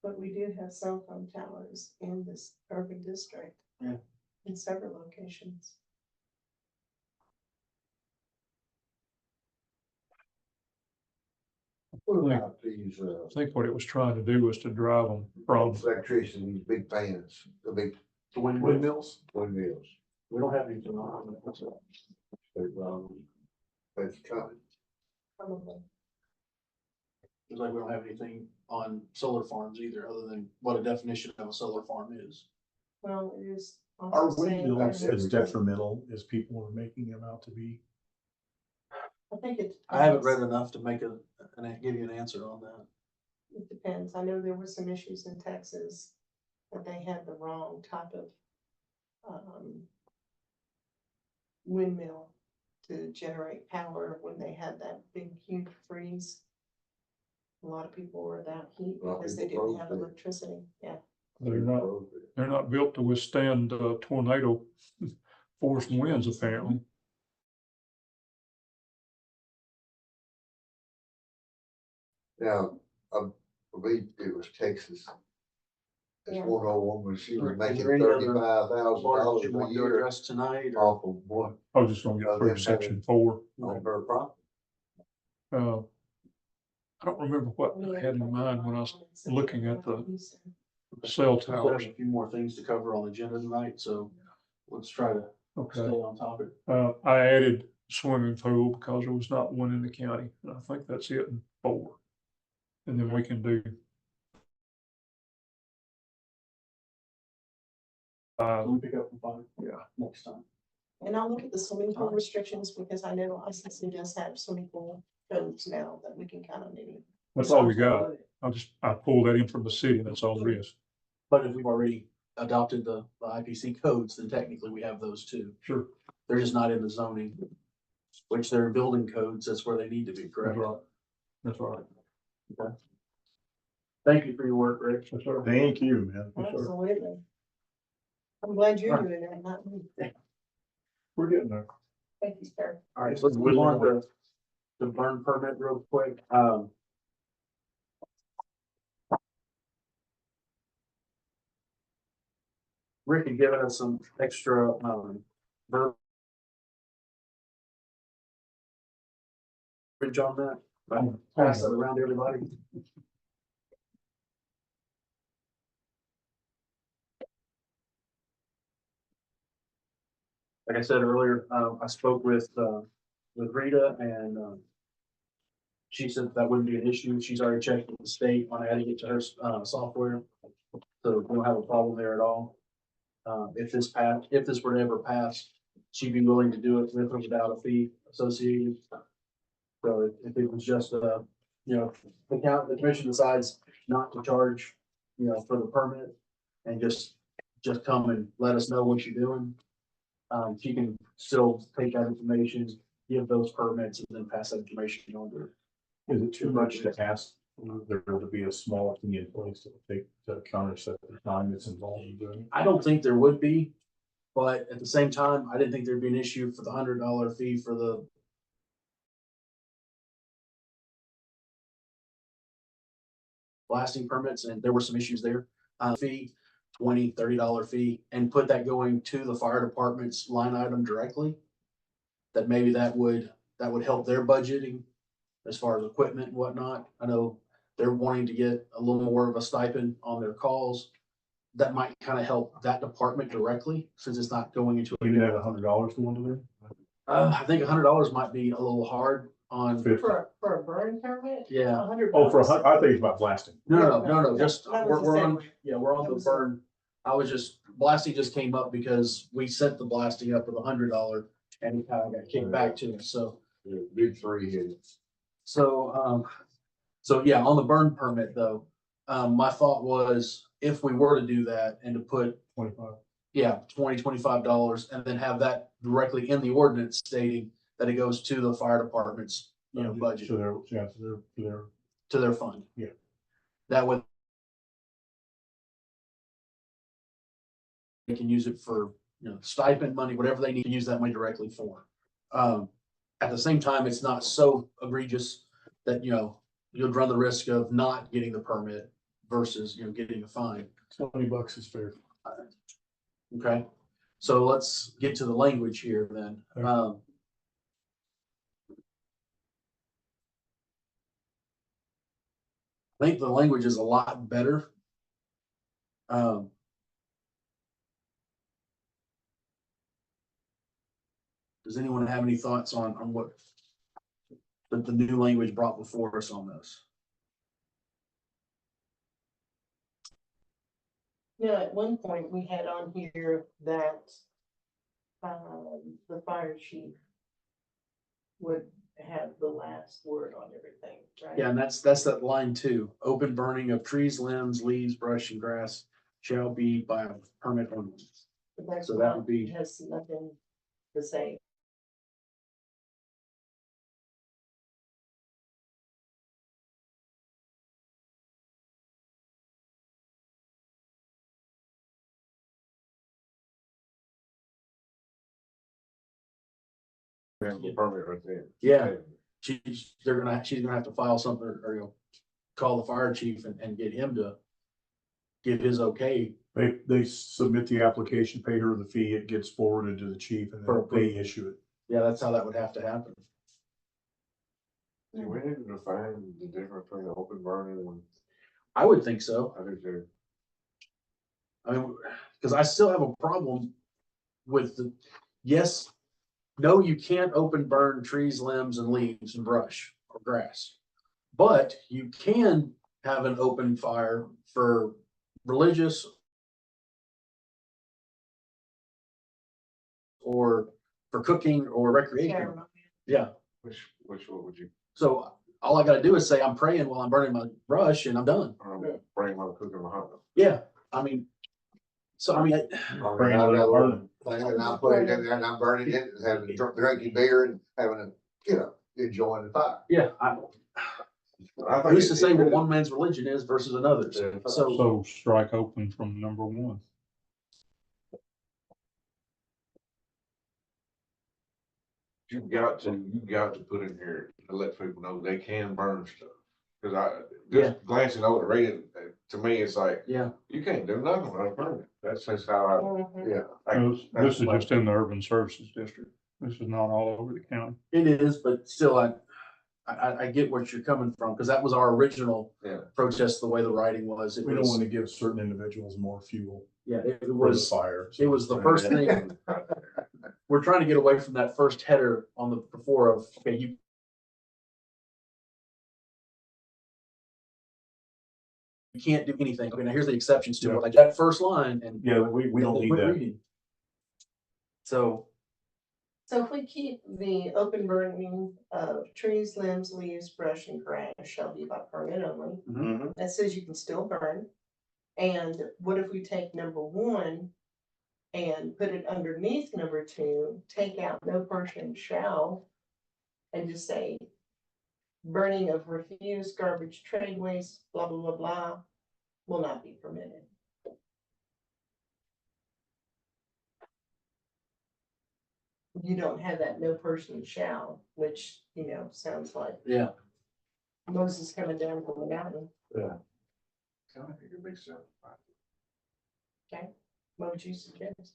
But we did have cell phone towers in this urban district. Yeah. In several locations. What about these, I think what it was trying to do was to drive them from, electricians, these big fans, the big the windmills, windmills? we don't have anything on it. That's coming. Probably. It's like we don't have anything on solar farms either, other than what a definition of a solar farm is. Well, it is. Are also saying windmills that- as detrimental as people are making them out to be? I think it. I haven't depends. read enough to make and give you an answer on that. It depends. I know there were some issues in Texas that they had the wrong type of windmill to generate power when they had that big huge freeze. A lot of people were without heat A lot of because they people didn't have froze there. electricity. Yeah. they're not built to withstand tornado force winds apparently. Now, I believe it was Texas. This Yeah. one old woman, she was Is making there any other $35,000 Part you a want to year address tonight, or off of one, I was just gonna get through section 4. on her property. I don't remember what I had in mind when I was looking at the cell we still have towers. a few more things to cover on the agenda tonight, so let's try to stay Okay. on topic. I added swimming pool because there was not one in the county, and I think that's it in 4. And then we can do. Can we pick up from 5? Yeah. Next time. And I'll look at the swimming pool restrictions because I know licensing does have swimming pool codes now that we can kind of maybe. That's all we got. I pulled that in from the city, that's all there is. But if we've already adopted the IPC codes, then technically we have those too. Sure. They're just not in the zoning, which they're building codes, that's where they need to be, That's correct? right. That's right. Thank you for your work, Rick. Yes, sir. Thank you, man. Absolutely. I'm glad you're doing that, not me. We're getting there. Thank you, sir. All right, so let's move on to the burn permit real quick. Rick had given us some extra, verbiage on that. I'll pass that around to everybody. Like I said earlier, I spoke with Rita and, she said that wouldn't be an issue. She's already checked with the state on adding it to her, software. So we don't have a problem there at all. If this were to ever pass, she'd be willing to do it with or without a fee associated. So if it was just, the commission decides not to charge, for the permit and just come and let us know what you're doing. She can still take that information, give those permits, and then pass that information on to her. Is it too much to ask there to be a small fee in place to counterset the time that's involved in doing it? I don't think there would be, but at the same time, I didn't think there'd be an issue for the $100 fee for the blasting permits, and there were some issues there. Fee, $20, $30 fee, and put that going to the fire department's line item directly. That maybe that would help their budgeting as far as equipment and whatnot. I know they're wanting to get a little more of a stipend on their calls. That might kind of help that department directly, since it's not going into. Even at $100 going to them? I think $100 might be a little hard on, $50. For a burn permit? yeah. $100. Oh, I think it's about blasting. No, just, That was we're the on, same. yeah, we're on That the was- burn. I was just, blasting just came up because we set the blasting up with $100 and it kind of got kicked back to us, so. The big three hits. So yeah, on the burn permit though, my thought was if we were to do that and to put, 25. yeah, $25, and then have that directly in the ordinance stating that it goes to the fire department's, budget, So they're, yeah, so they're, to their fund. Yeah. That way they can use it for, stipend money, whatever they need to use that money directly for. At the same time, it's not so egregious that, you'll run the risk of not getting the permit versus, getting a fine. $20 is fair. Okay, so let's get to the language here then. Okay. I think the language is a lot better. Does anyone have any thoughts on what the new language brought before us on this? At one point, we had on here that the fire chief would have the last word on everything, right? Yeah, and that's that line two. Open burning of trees, limbs, leaves, brush, and grass shall be by permit only. But that's So that not- would be- Has nothing to say. That's the permit right there. Yeah. She's gonna have to file something or call the fire chief and get him to give his okay. They submit the application, pay her the fee, it gets forwarded to the chief and For then they issue it. Yeah, that's how that would have to happen. Do we need to define the difference between the open burning and, I would think so. I think they're, I mean, because I still have a problem with yes, no, you can't open burn trees, limbs, and leaves and brush or grass. But you can have an open fire for religious or for cooking or recreation. Yeah. which one would you, So all I gotta do is say, I'm praying while I'm burning my brush and I'm done. bring my cooking my hot dog? Yeah, I mean, so I mean, I mean, I've got a little thing and I put it in there and I'm burning it and having drinking beer and having enjoying the fire. yeah, I think who's to it- say it what really- one man's religion is versus another's? Yeah. So, So strike open from number one. You got to put in here to let people know they can burn stuff. Cause Yeah. just glancing over the reading, to me, it's like, yeah, you can't do nothing without a permit. That's just how Mhm. Yeah. This is just in the urban services district. This is not all over the county. it is, but still, I get what you're coming from, because that was our original Yeah. protest, the way the writing was. It We don't was, want to give certain individuals more fuel yeah, it for the was, fire. it was the first thing. We're trying to get away from that first header on the before of, okay, you can't do anything. Okay, now here's the exceptions to it. Like that first line and. Yeah, we don't need quit that. reading. So, So if we keep the open burning of trees, limbs, leaves, brush, and grass shall be by permit only, Mhm. that says you can still burn. And what if we take number one and put it underneath number two, take out no person shall, and just say burning of refuse, garbage, trade waste, blah, blah, blah, blah, will not be permitted. You don't have that no person shall, which, sounds like yeah, Moses coming down from the mountain. I think it makes sense. What would you suggest?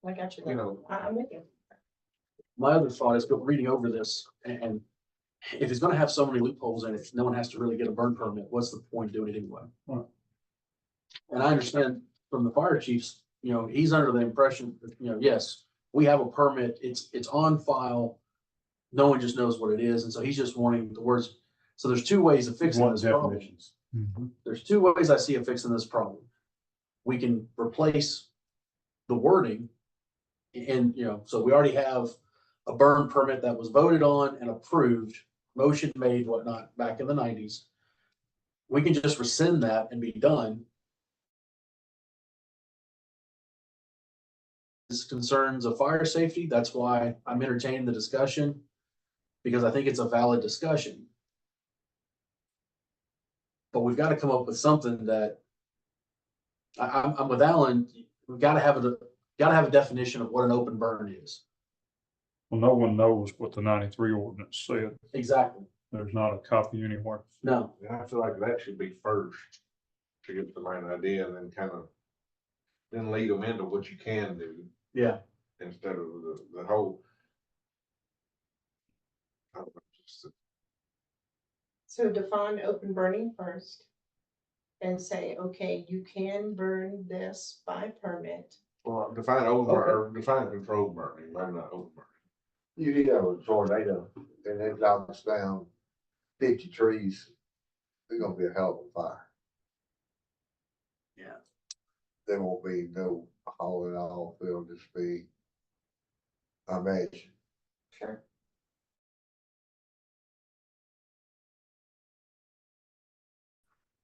I got you. You know, I'm with you. My other thought is, but reading over this, and if it's gonna have so many loopholes in it, no one has to really get a burn permit, what's the point of doing it anyway? Right. And I understand from the fire chiefs, he's under the impression, that, yes, we have a permit, it's on file. No one just knows what it is, and so he's just wanting the words, so there's two ways of fixing What this problem. definitions? There's two ways I see of fixing this problem. We can replace the wording. And, so we already have a burn permit that was voted on and approved, motion made, whatnot, back in the 90s. We can just rescind that and be done. This concerns of fire safety. That's why I'm entertaining the discussion, because I think it's a valid discussion. But we've got to come up with something that I'm with Alan. We've got to have a definition of what an open burn is. Well, no one knows what the 93 ordinance said. Exactly. There's not a copy anywhere. No, And I feel like that should be first to get the main idea and then kind of, then lead them into what you can do yeah. instead of the whole. I don't know, just the- So define open burning first. And say, okay, you can burn this by permit. Well, define over, or define controlled burning, maybe not open burning. You need to have a tornado and it knocks down 50 trees. There's gonna be a hell of a fire. Yeah. There won't be no hauling off, it'll just be a mess. Sure.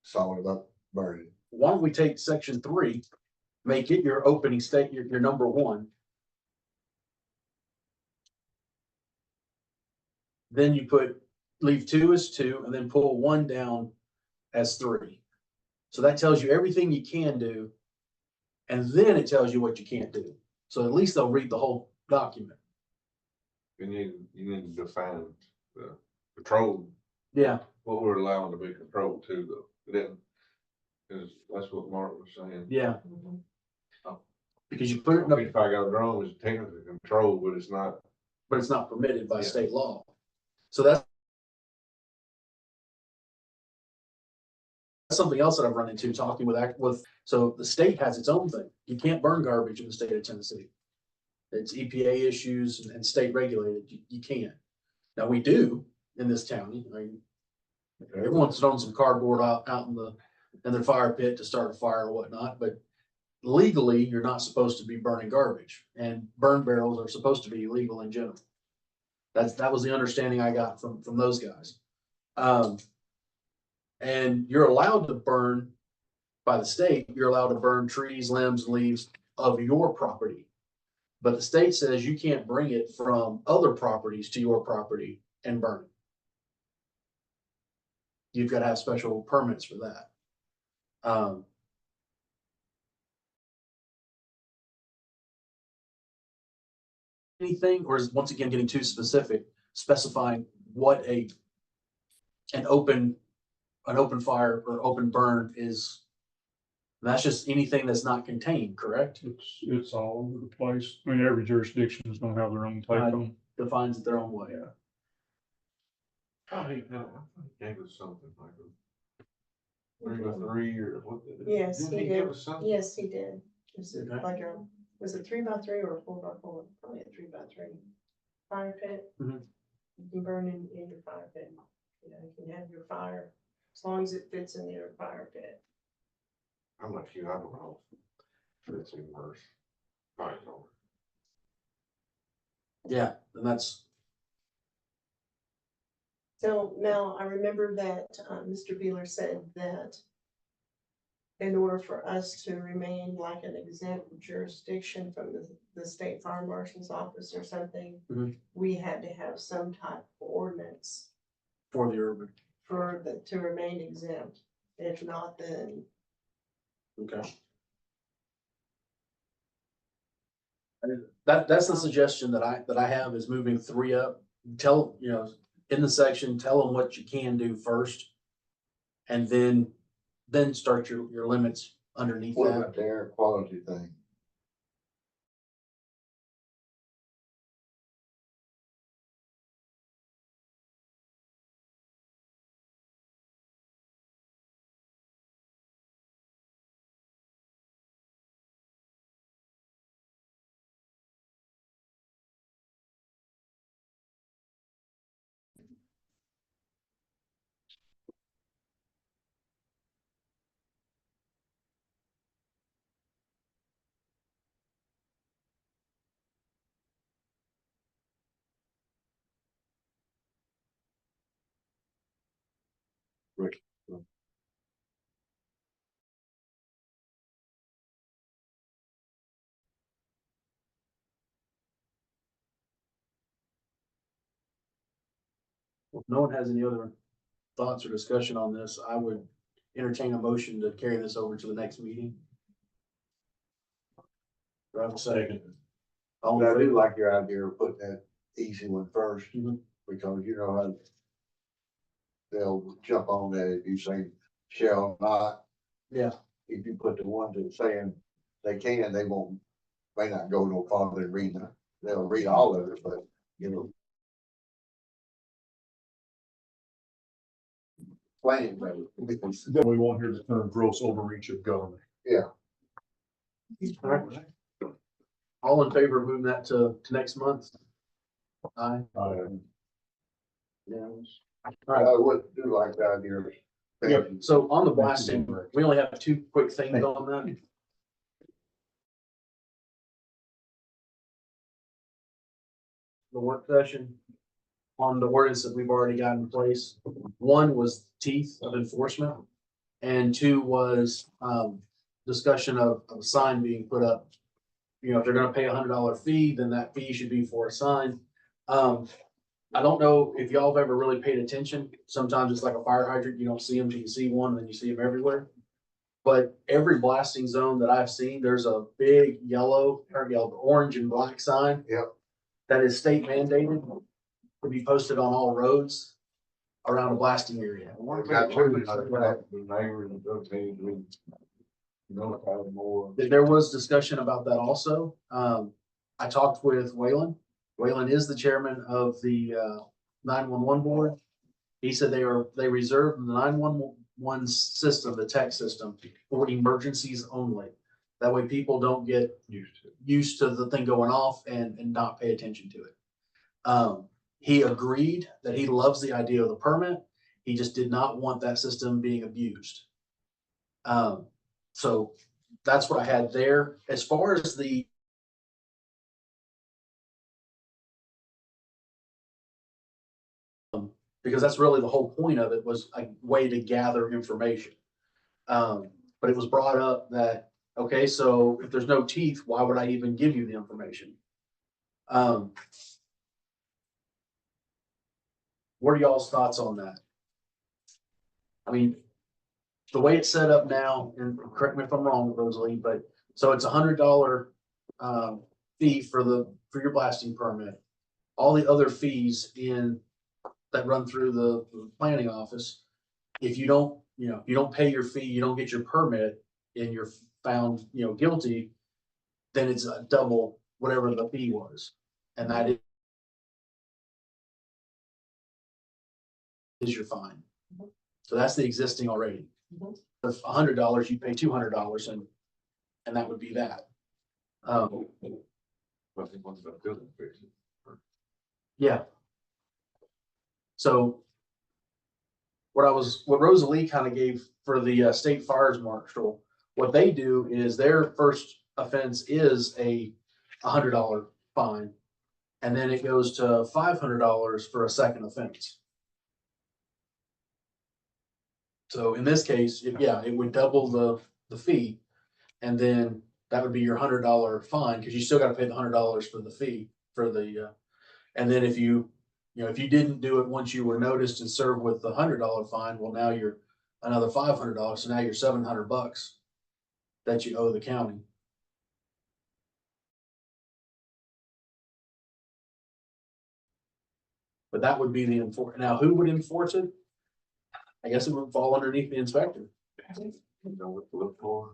Solid about burning. Why don't we take section 3, make it your opening state, your number 1. Then you leave 2 as 2 and then pull 1 down as 3. So that tells you everything you can do. And then it tells you what you can't do. So at least they'll read the whole document. You need to define the control, Yeah. what we're allowing to be controlled too, though. Then, cause that's what Mark was saying. Yeah. Because you put it in a, If I got a drone, it's technically controlled, but it's not. but it's not permitted by Yeah. state law. So that's something else that I've run into talking with, so the state has its own thing. You can't burn garbage in the state of Tennessee. It's EPA issues and state regulated. You can't. Now we do in this county. I mean, everyone's thrown some cardboard out in their fire pit to start a fire or whatnot, but legally, you're not supposed to be burning garbage, and burn barrels are supposed to be illegal in general. That was the understanding I got from those guys. And you're allowed to burn by the state, you're allowed to burn trees, limbs, and leaves of your property. But the state says you can't bring it from other properties to your property and burn it. You've got to have special permits for that. Anything, or is once again getting too specific, specifying what an open fire or open burn is? That's just anything that's not contained, correct? It's all over the place. I mean, every jurisdiction is gonna have their own take on. Defines it their own way. I think that, I think gave us something like a 3 or what? Yes, Didn't he give did. us something? Yes, he did. Is it Okay. like was it 3x3 or a 4x4? Probably a 3x3. Fire pit. Mhm. You can burn in your fire pit. You can have your fire as long as it fits in your fire pit. I'm like you, I don't know. It's even worse. I don't know. Yeah, and that's, So Mel, I remember that Mr. Beeler said that in order for us to remain like an exempt jurisdiction from the state fire marshal's office or something, Mhm. we had to have some type of ordinance for the urban. to remain exempt. If not, then Okay. That's the suggestion that I have, is moving 3 up, tell, you know, in the section, tell them what you can do first. And then start your limits underneath What that. about the air quality thing? Rick. If no one has any other thoughts or discussion on this, I would entertain a motion to carry this over to the next meeting. Do I have a second? All But in I do favor? like your idea of putting that easy one first, Mhm. because you know how they'll jump on that if you say shall not. Yeah. If you put the one that's saying they can, they won't, may not go no farther than reading it. They'll read all of it, but, you know. Plain, because, Then we won't hear the term gross overreach of government. All in favor of moving that to next month? Aye. Yeah. I would do like that idea. Yep. So on the blasting, we only have two quick things on that. The work session on the ordinance that we've already got in place. One was teeth of enforcement. And two was, discussion of a sign being put up. You know, if they're gonna pay $100 fee, then that fee should be for a sign. I don't know if y'all have ever really paid attention. Sometimes it's like a fire hydrant. You don't see them till you see one, and then you see them everywhere. But every blasting zone that I've seen, there's a big yellow, or yellow, orange and black sign. Yep. That is state mandated to be posted on all roads around a blasting area. Got two, the neighbors and those things, we notify them more. There was discussion about that also. I talked with Waylon. Waylon is the chairman of the 911 board. He said they reserve the 911 system, the tech system, for emergencies only. That way people don't get used to the thing going off and not pay attention to it. He agreed that he loves the idea of the permit. He just did not want that system being abused. So that's what I had there. As far as because that's really the whole point of it, was a way to gather information. But it was brought up that, okay, so if there's no teeth, why would I even give you the information? What are y'all's thoughts on that? I mean, the way it's set up now, and correct me if I'm wrong, Rosalie, but so it's $100 fee for your blasting permit. All the other fees that run through the planning office, if you don't pay your fee, you don't get your permit, and you're found, guilty, then it's a double whatever the fee was. And that is your fine. So that's the existing already. For $100, you pay $200, and that would be that. Yeah. So what Rosalie kind of gave for the state fires marshal, what they do is their first offense is a $100 fine. And then it goes to $500 for a second offense. So in this case, it would double the fee. And then that would be your $100 fine, because you still got to pay the $100 for the fee for the, and then if you didn't do it once you were noticed and served with the $100 fine, well, now you're another $500. So now you're $700 that you owe the county. But that would be the now who would enforce it? I guess it would fall underneath the inspector. You know what to look for.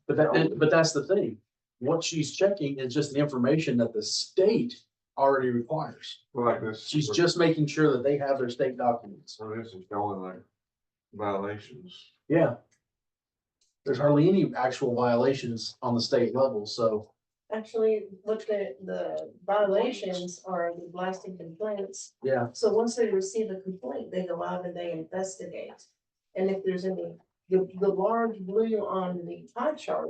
But that's the thing. What she's checking is just the information that the state already requires. Well, like this. She's just making sure that they have their state documents. So this is showing like violations. Yeah. There's hardly any actual violations on the state level, so, Actually, what the violations are the blasting complaints. yeah, So once they receive a complaint, they go out and they investigate. And if there's any, the large blue on the pie chart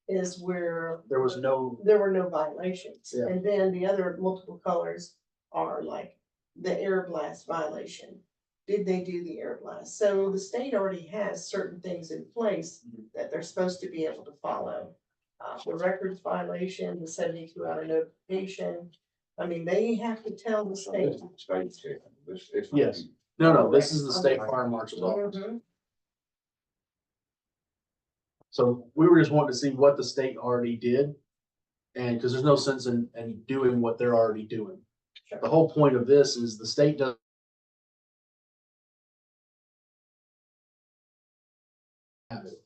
is where there was no, there were no violations. Yeah. And then the other multiple colors are like the air blast violation. Did they do the air blast? So the state already has certain things in place that they're supposed to be able to follow. The records violation, the 72-hour notification. I mean, they have to tell the state. Yes. No, this is the state fire marshal's office. Mhm. So we were just wanting to see what the state already did. And because there's no sense in doing what they're already doing. Sure. The whole point of this is the state does. Have it.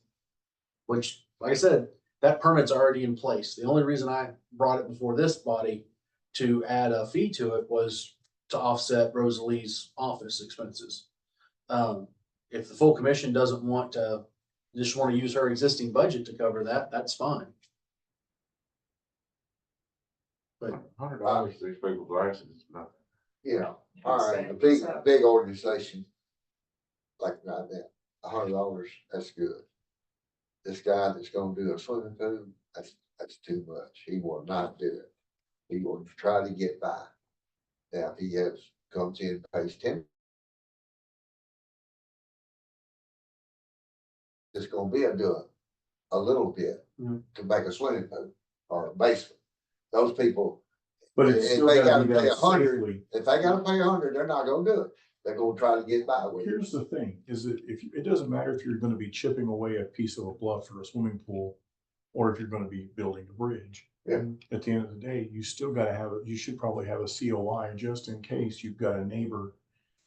Which, like I said, that permit's already in place. The only reason I brought it before this body to add a fee to it was to offset Rosalie's office expenses. If the full commission doesn't want to, just want to use her existing budget to cover that, that's fine. $100 for these people's license is nothing. Yeah, all right, a big organization like that, $100, that's good. This guy that's gonna do a swimming pool, that's too much. He will not do it. He will try to get by. Now, if he comes in, pays 10. It's gonna be a little bit Mhm. to make a swimming pool or a basement. Those people, But If it's still they gotta be gotta pay done 100, safely. if they gotta pay 100, they're not gonna do it. They're gonna try to get by with it. Here's the thing, is that it doesn't matter if you're gonna be chipping away a piece of a bluff or a swimming pool, or if you're gonna be building a bridge. Yeah. At the end of the day, you still gotta have, you should probably have a COI just in case you've got a neighbor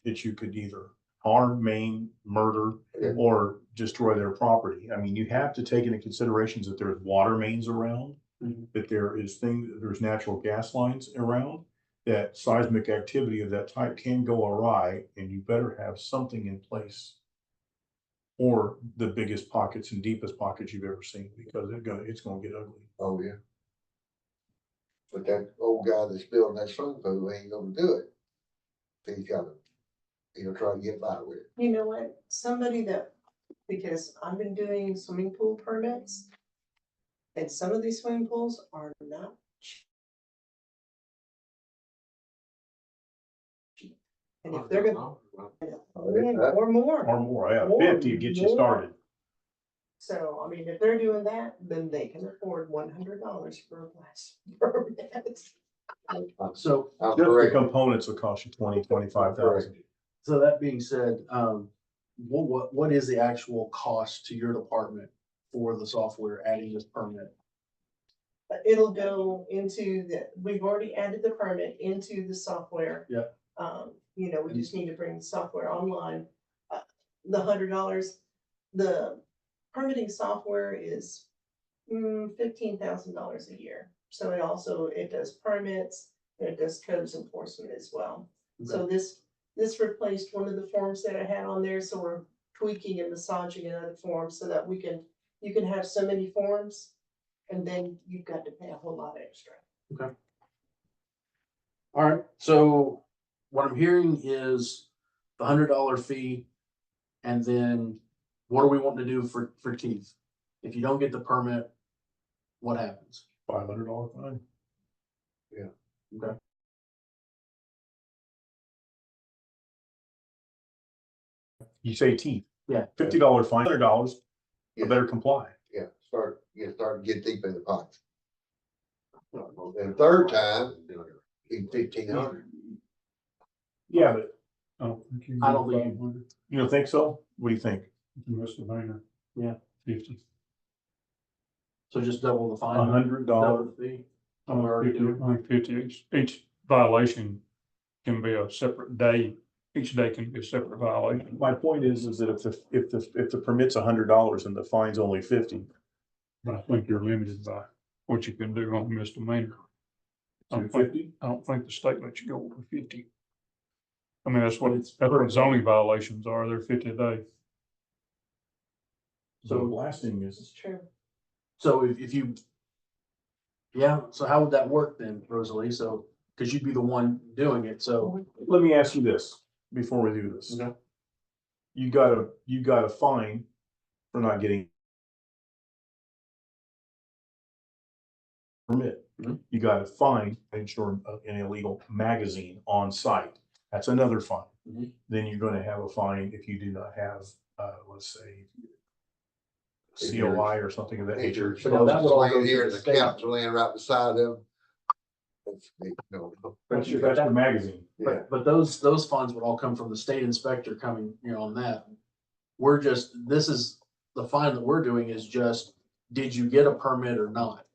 that you could either harm, maim, murder, Yeah. or destroy their property. I mean, you have to take into considerations that there's water mains around, Mhm. that there's natural gas lines around, that seismic activity of that type can go awry, and you better have something in place. Or the biggest pockets and deepest pockets you've ever seen, because it's gonna get ugly. Oh, yeah. But that old guy that's building that swimming pool ain't gonna do it. He's gotta, he'll try to get by with it. You know what, somebody that, because I've been doing swimming pool permits. And some of these swimming pools are not cheap. And if they're gonna, or more, Or more, yeah, More, 50 to get you more. started. so I mean, if they're doing that, then they can afford $100 for a glass permit. So, I'm Just the correct. components will cost you 25,000. so that being said, what is the actual cost to your department for the software adding this permit? It'll go into we've already added the permit into the software. Yep. We just need to bring the software online. The $100, the permitting software is $15,000 a year. So it does permits, and it does codes enforcement as well. So this replaced one of the forms that I had on there, so we're tweaking and massaging another form so that you can have so many forms. And then you've got to pay a whole lot extra. All right, so what I'm hearing is the $100 fee. And then what are we wanting to do for Keith? If you don't get the permit, what happens? $500 fine. Okay. You say teeth. Yeah. $50 fine, $100, you better comply. Yeah, start to get deep in the pocket. And third time, be 1,500. Yeah, but I don't think- you don't think so? What do you think? Misdemeanor. Yeah. 50. So just double the fine. $100. Double the fee. I'm already doing- Like 50 each violation can be a separate day. Each day can be a separate violation. My point is that if the permit's $100 and the fine's only 50, But I think you're limited by what you can do on misdemeanor. I don't think, 250? I don't think the state lets you go over 50. I mean, that's what It's that's per what zoning violations are. They're 50 a day. So blasting It's is, true. So if you, yeah, so how would that work then, Rosalie? So, cause you'd be the one doing it, so. let me ask you this before we do this. Okay. You got a fine for not getting permit. Mhm. You got a fine for insuring an illegal magazine on site. That's another fine. Mhm. Then you're gonna have a fine if you do not have, let's say, If you're- COI or something of that If you're nature. But now that would all go laying here through and the the state. couch laying right beside them. That's, no, That's your magazine. yeah, But those funds would all come from the state inspector coming, on that. We're just, this is, the fine that we're doing is just, did you get a permit or not?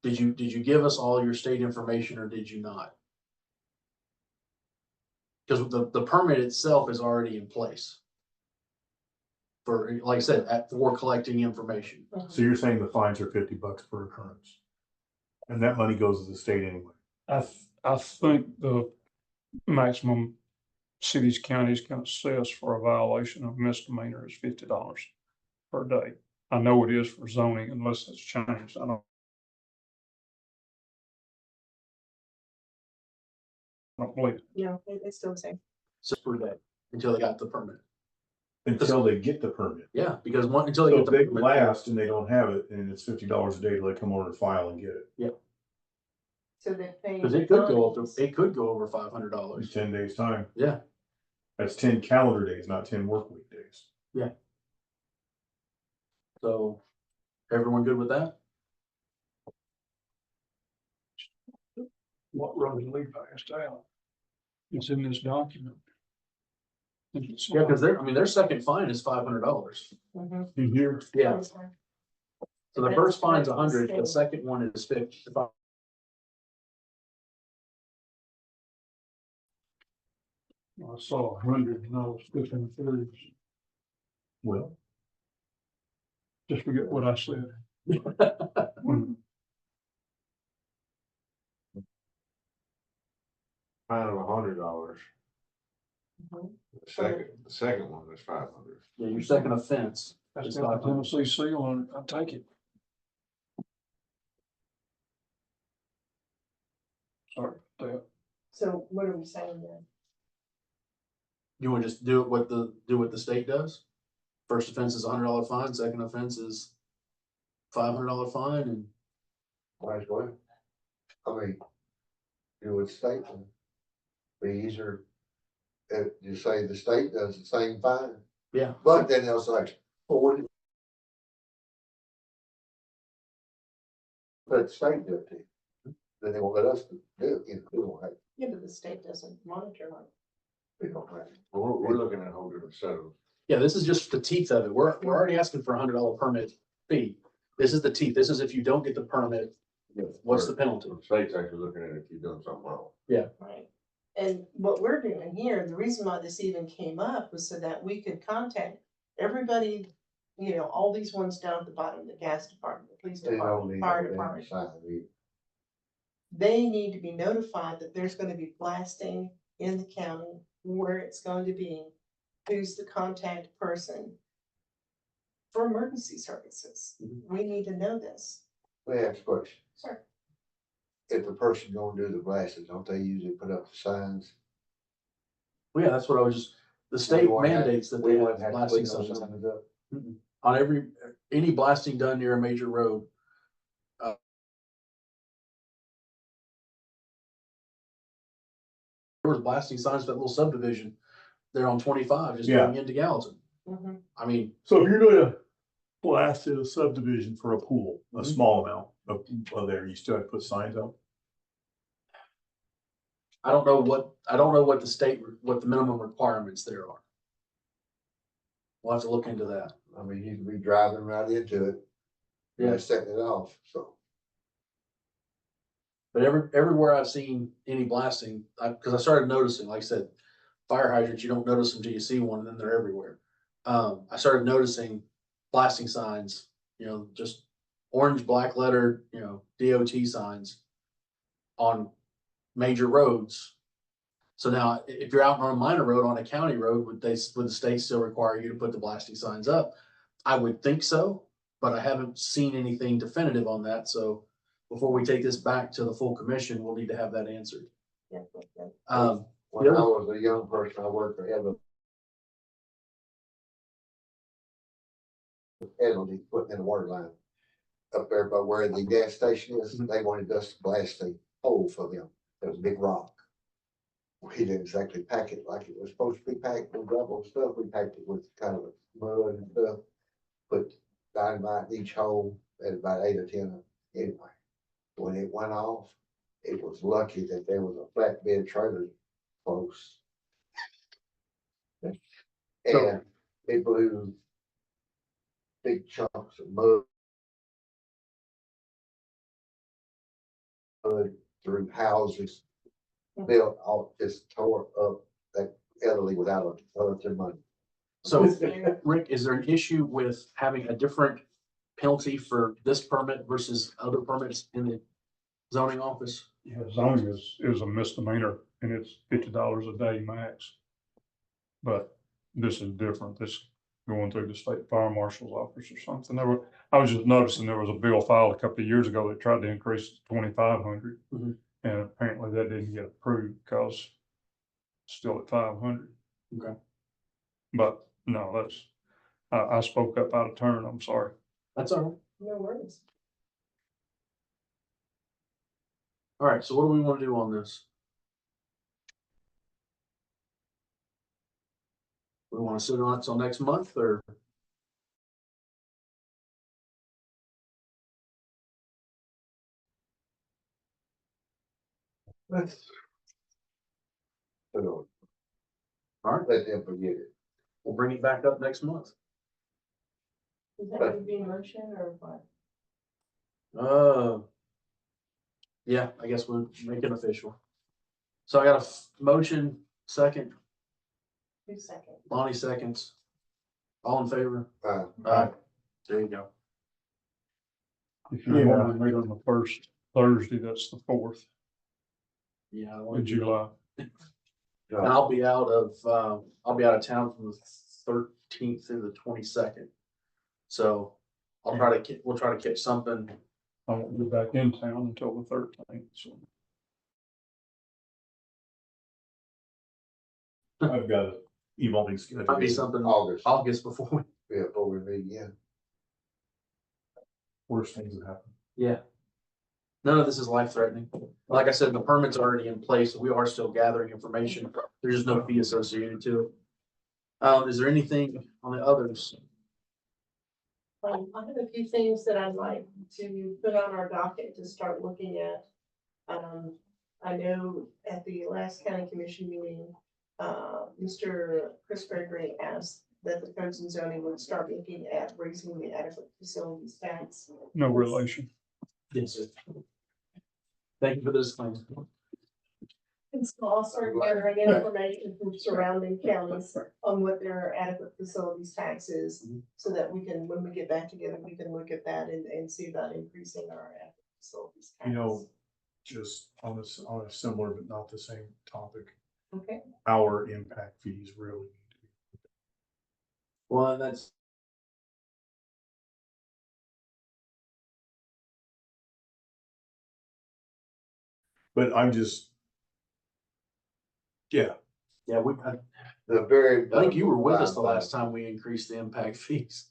Did you give us all your state information or did you not? Cause the permit itself is already in place. For, like I said, for collecting information. So you're saying the fines are $50 per occurrence? And that money goes to the state anyway? I think the maximum cities, counties can assess for a violation of misdemeanor is $50 per day. I know it is for zoning unless it's changed. I don't believe it. No, it's still the same. So per day, until they got the permit. Until they get the permit. Yeah, because until they So get if the they permit. blast and they don't have it, and it's $50 a day till they come over and file and get it, So they're paying. Cause it could go up fines. to, it could go over in $500. 10 days' time. Yeah, That's 10 calendar days, not 10 work week days. so everyone good with that? What Rosalie passed out. It's in this document. Yeah, cause their second fine is $500. Mhm. You hear? Yeah, That's fine. so the That's first fine's what I'm 100, the saying. second one is 50. I saw 100 and I was flipping through. Well, Just forget what I said. Fine of $100. Mhm. The second one is 500. Yeah, your second offense. That's is got the 500. Tennessee seal on it. I'll take it. Sorry about that. So what are we saying then? You wanna just do what the state does? First offense is $100 fine, second offense is $500 fine, and might as well. I mean, do what state would be easier. If you say the state does the same fine, yeah. but then they'll say, well, what? Let the state do it to you. Then they won't let us do it, we won't have, Yeah, but the state doesn't monitor like. we don't have. We're looking at a whole different set of. Yeah, this is just the teeth of it. We're already asking for $100 permit fee. This is the teeth. This is if you don't get the permit, what's the penalty? The state's actually looking at it if you're doing something wrong. Right. And what we're doing here, the reason why this even came up was so that we could contact everybody, all these ones down at the bottom, the gas department, the police They don't department, need fire no damn department. sign either. They need to be notified that there's gonna be blasting in the county, where it's going to be, who's the contact person for emergency services. Mhm. We need to know this. Let me ask a question. Sure. If the person gonna do the blasting, don't they usually put up the signs? Well, yeah, that's what I was just, the state We wouldn't have- mandates that we they wouldn't have have to put blasting no signs signs up. on any blasting done near a major road. There was blasting signs for that little subdivision there on 25, just Yeah. going into Gallatin. Mhm. I mean, So if you're doing a blast in a subdivision for a pool, a Mhm. small amount of there, you still have to put signs up? I don't know what what the minimum requirements there are. We'll have to look into that. I mean, you can be driving right into it. Yeah. And setting it off, so. But everywhere I've seen any blasting, cause I started noticing, like I said, fire hydrants, you don't notice them till you see one and then they're everywhere. I started noticing blasting signs, just orange, black letter, DOT signs on major roads. So now if you're out on a minor road, on a county road, would the state still require you to put the blasting signs up? I would think so, but I haven't seen anything definitive on that, so before we take this back to the full commission, we'll need to have that answered. Yeah, yeah. When I was a young person, I worked for Edley, putting in a water line up there by where the gas station is. They wanted us to blast a hole for them. It was a big rock. We didn't exactly pack it like it was supposed to be packed with gravel and stuff. We packed it with kind of mud and stuff. Put dynamite in each hole at about 8 or 10. Anyway, when it went off, it was lucky that there was a flatbed trailer close. And it blew big chunks of mud through houses, built all, just tore up that elderly without other money. So, Rick, is there an issue with having a different penalty for this permit versus other permits in the zoning office? Yeah, zoning is a misdemeanor and it's $50 a day max. But this is different. This going through the state fire marshal's office or something. I was just noticing there was a bill filed a couple of years ago that tried to increase it to 2,500. Mhm. And apparently that didn't get approved because it's still at 500. Okay. But no, I spoke up out of turn. I'm sorry. That's all right. No worries. All right, so what do we want to do on this? We want to sit on it till next month, or? Let's. So, All right, let them forget it. we'll bring it back up next month. Is that would be a motion or what? Yeah, I guess we'll make it official. So I got a motion, second, 2 seconds. Lonnie seconds. All in favor? Uh, There you go. If you want to meet on the first Thursday, that's the 4th Yeah. I of want to do that. July. And I'll be out of town from the 13th through the 22nd. So we'll try to catch something. I won't be back in town until the 13th, so. I've got an evolving schedule. Might be something August, before we, yeah, before we meet again. Worst things that happen. yeah. None of this is life threatening. Like I said, the permit's already in place. We are still gathering information. There's just no fee associated to it. Is there anything on the others? I have a few things that I'd like to put on our docket to start looking at. I know at the last county commission meeting, Mr. Chris Gregory asked that the codes and zoning would start looking at raising the adequate facilities tax. No relation. Yes, sir. Thank you for this claim. And so I'll start gathering information from surrounding counties on what their adequate facilities tax is, so that we can, when we get back together, we can look at that and see about increasing our adequate facilities tax. You know, just on a similar but not the same topic, Okay, our impact fees really need to be. Well, and that's. But I'm just. Yeah, Yeah, I I think you were with us the last time we increased the impact fees.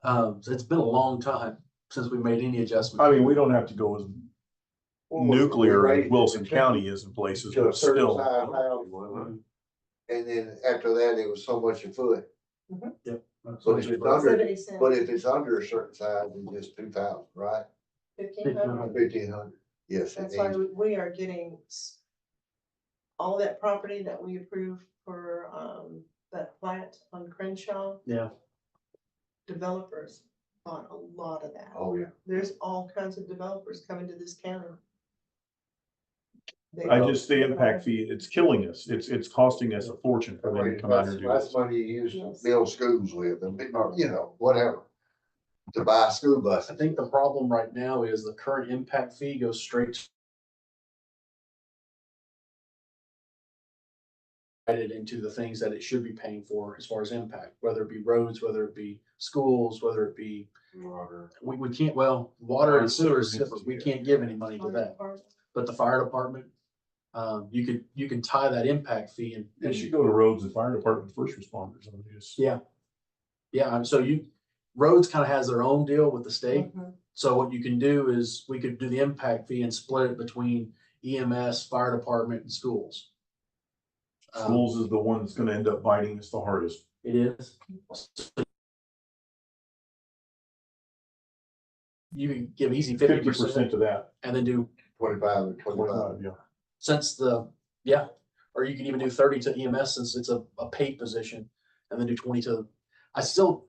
So it's been a long time since we made any adjustment. I mean, we don't have to go as nuclear as Wilson County is in places, To a but certain still. size house. And then after that, it was so much a foot. Yep. So if it's under, 70 cents, but if it's under a certain size, it's just 2,000, right? 1,500. 1,500. Yes. it That's why needs- we are getting all that property that we approved for, that plat on Crenshaw. Yeah. Developers bought a lot of that. Oh, yeah. There's all kinds of developers coming to this county the impact fee, it's killing us. It's costing us a fortune for them to come out here and do That's this. money you use to Yes. build schools with, and, you know, whatever. To buy school I buses. think the problem right now is the current impact fee goes straight into the things that it should be paying for as far as impact, whether it be roads, whether it be schools, whether it be, Water. we can't, well, water and sewer is separate. We can't give any money to that. But the fire department, you can tie that impact fee and. It should go to roads and fire department, first responders. I mean, it's- Yeah, so roads kind of has their own deal with the state. Mhm. So what you can do is we could do the impact fee and split it between EMS, fire department and schools. Schools is the one that's gonna end up biting us the hardest. It is. You can give easy 50% to that. and then do 25 or 25. 25, yeah. since or you can even do 30 to EMS since it's a paid position and then do 20 to, I still,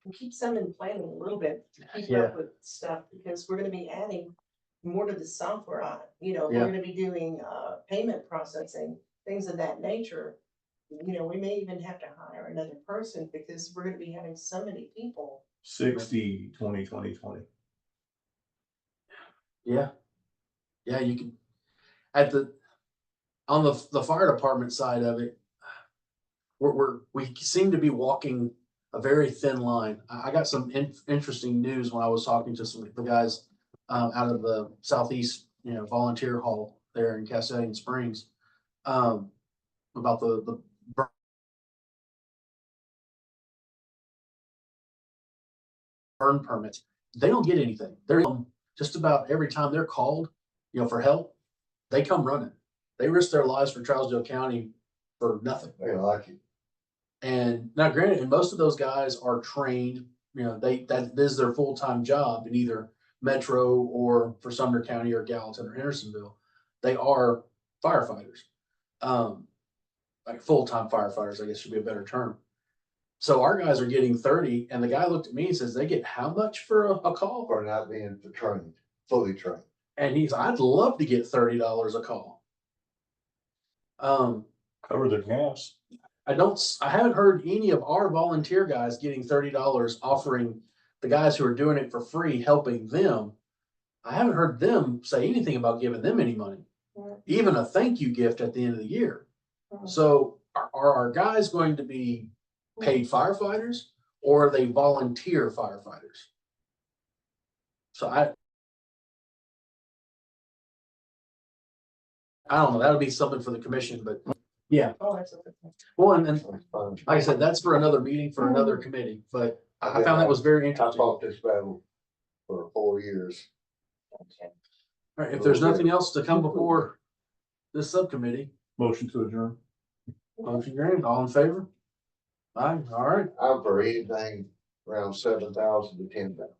And keep some in planning a little bit, to keep Yeah. up with stuff, because we're gonna be adding more to the software on it. You know, Yeah. we're gonna be doing, payment processing, things of that nature. You know, we may even have to hire another person because we're gonna be having so many people. 60, 20, 20, 20. yeah. Yeah, you can, on the fire department side of it, we seem to be walking a very thin line. I got some interesting news when I was talking to some of the guys out of the southeast, volunteer hall there in Cascade Springs, about the burn permits. They don't get anything. They're just about every time they're called, for help, they come running. They risk their lives for Trousdale County for nothing. They like it. And now granted, and most of those guys are trained, that is their full-time job in either Metro or for Sumner County or Gallatin or Hendersonville. They are firefighters. Like full-time firefighters, I guess should be a better term. So our guys are getting 30, and the guy looked at me and says, they get how much for a call? For not being trained, fully trained. And I'd love to get $30 a call. Cover their gas. I haven't heard any of our volunteer guys getting $30 offering the guys who are doing it for free, helping them. I haven't heard them say anything about giving them any money, Right. even a thank you gift at the end of the year. Mhm. So are our guys going to be paid firefighters or are they volunteer firefighters? So I don't know. That'll be something for the commission, but yeah. Oh, that's okay. Well, and It's fun. like I said, that's for another meeting for another committee, but I found that was very I interesting. fought this battle for 4 years. Okay. All right, if there's nothing else to come before this subcommittee, Motion to adjourn. motion carried, all in favor? Aye, all right. I'm for anything around 7,000 to 10,000.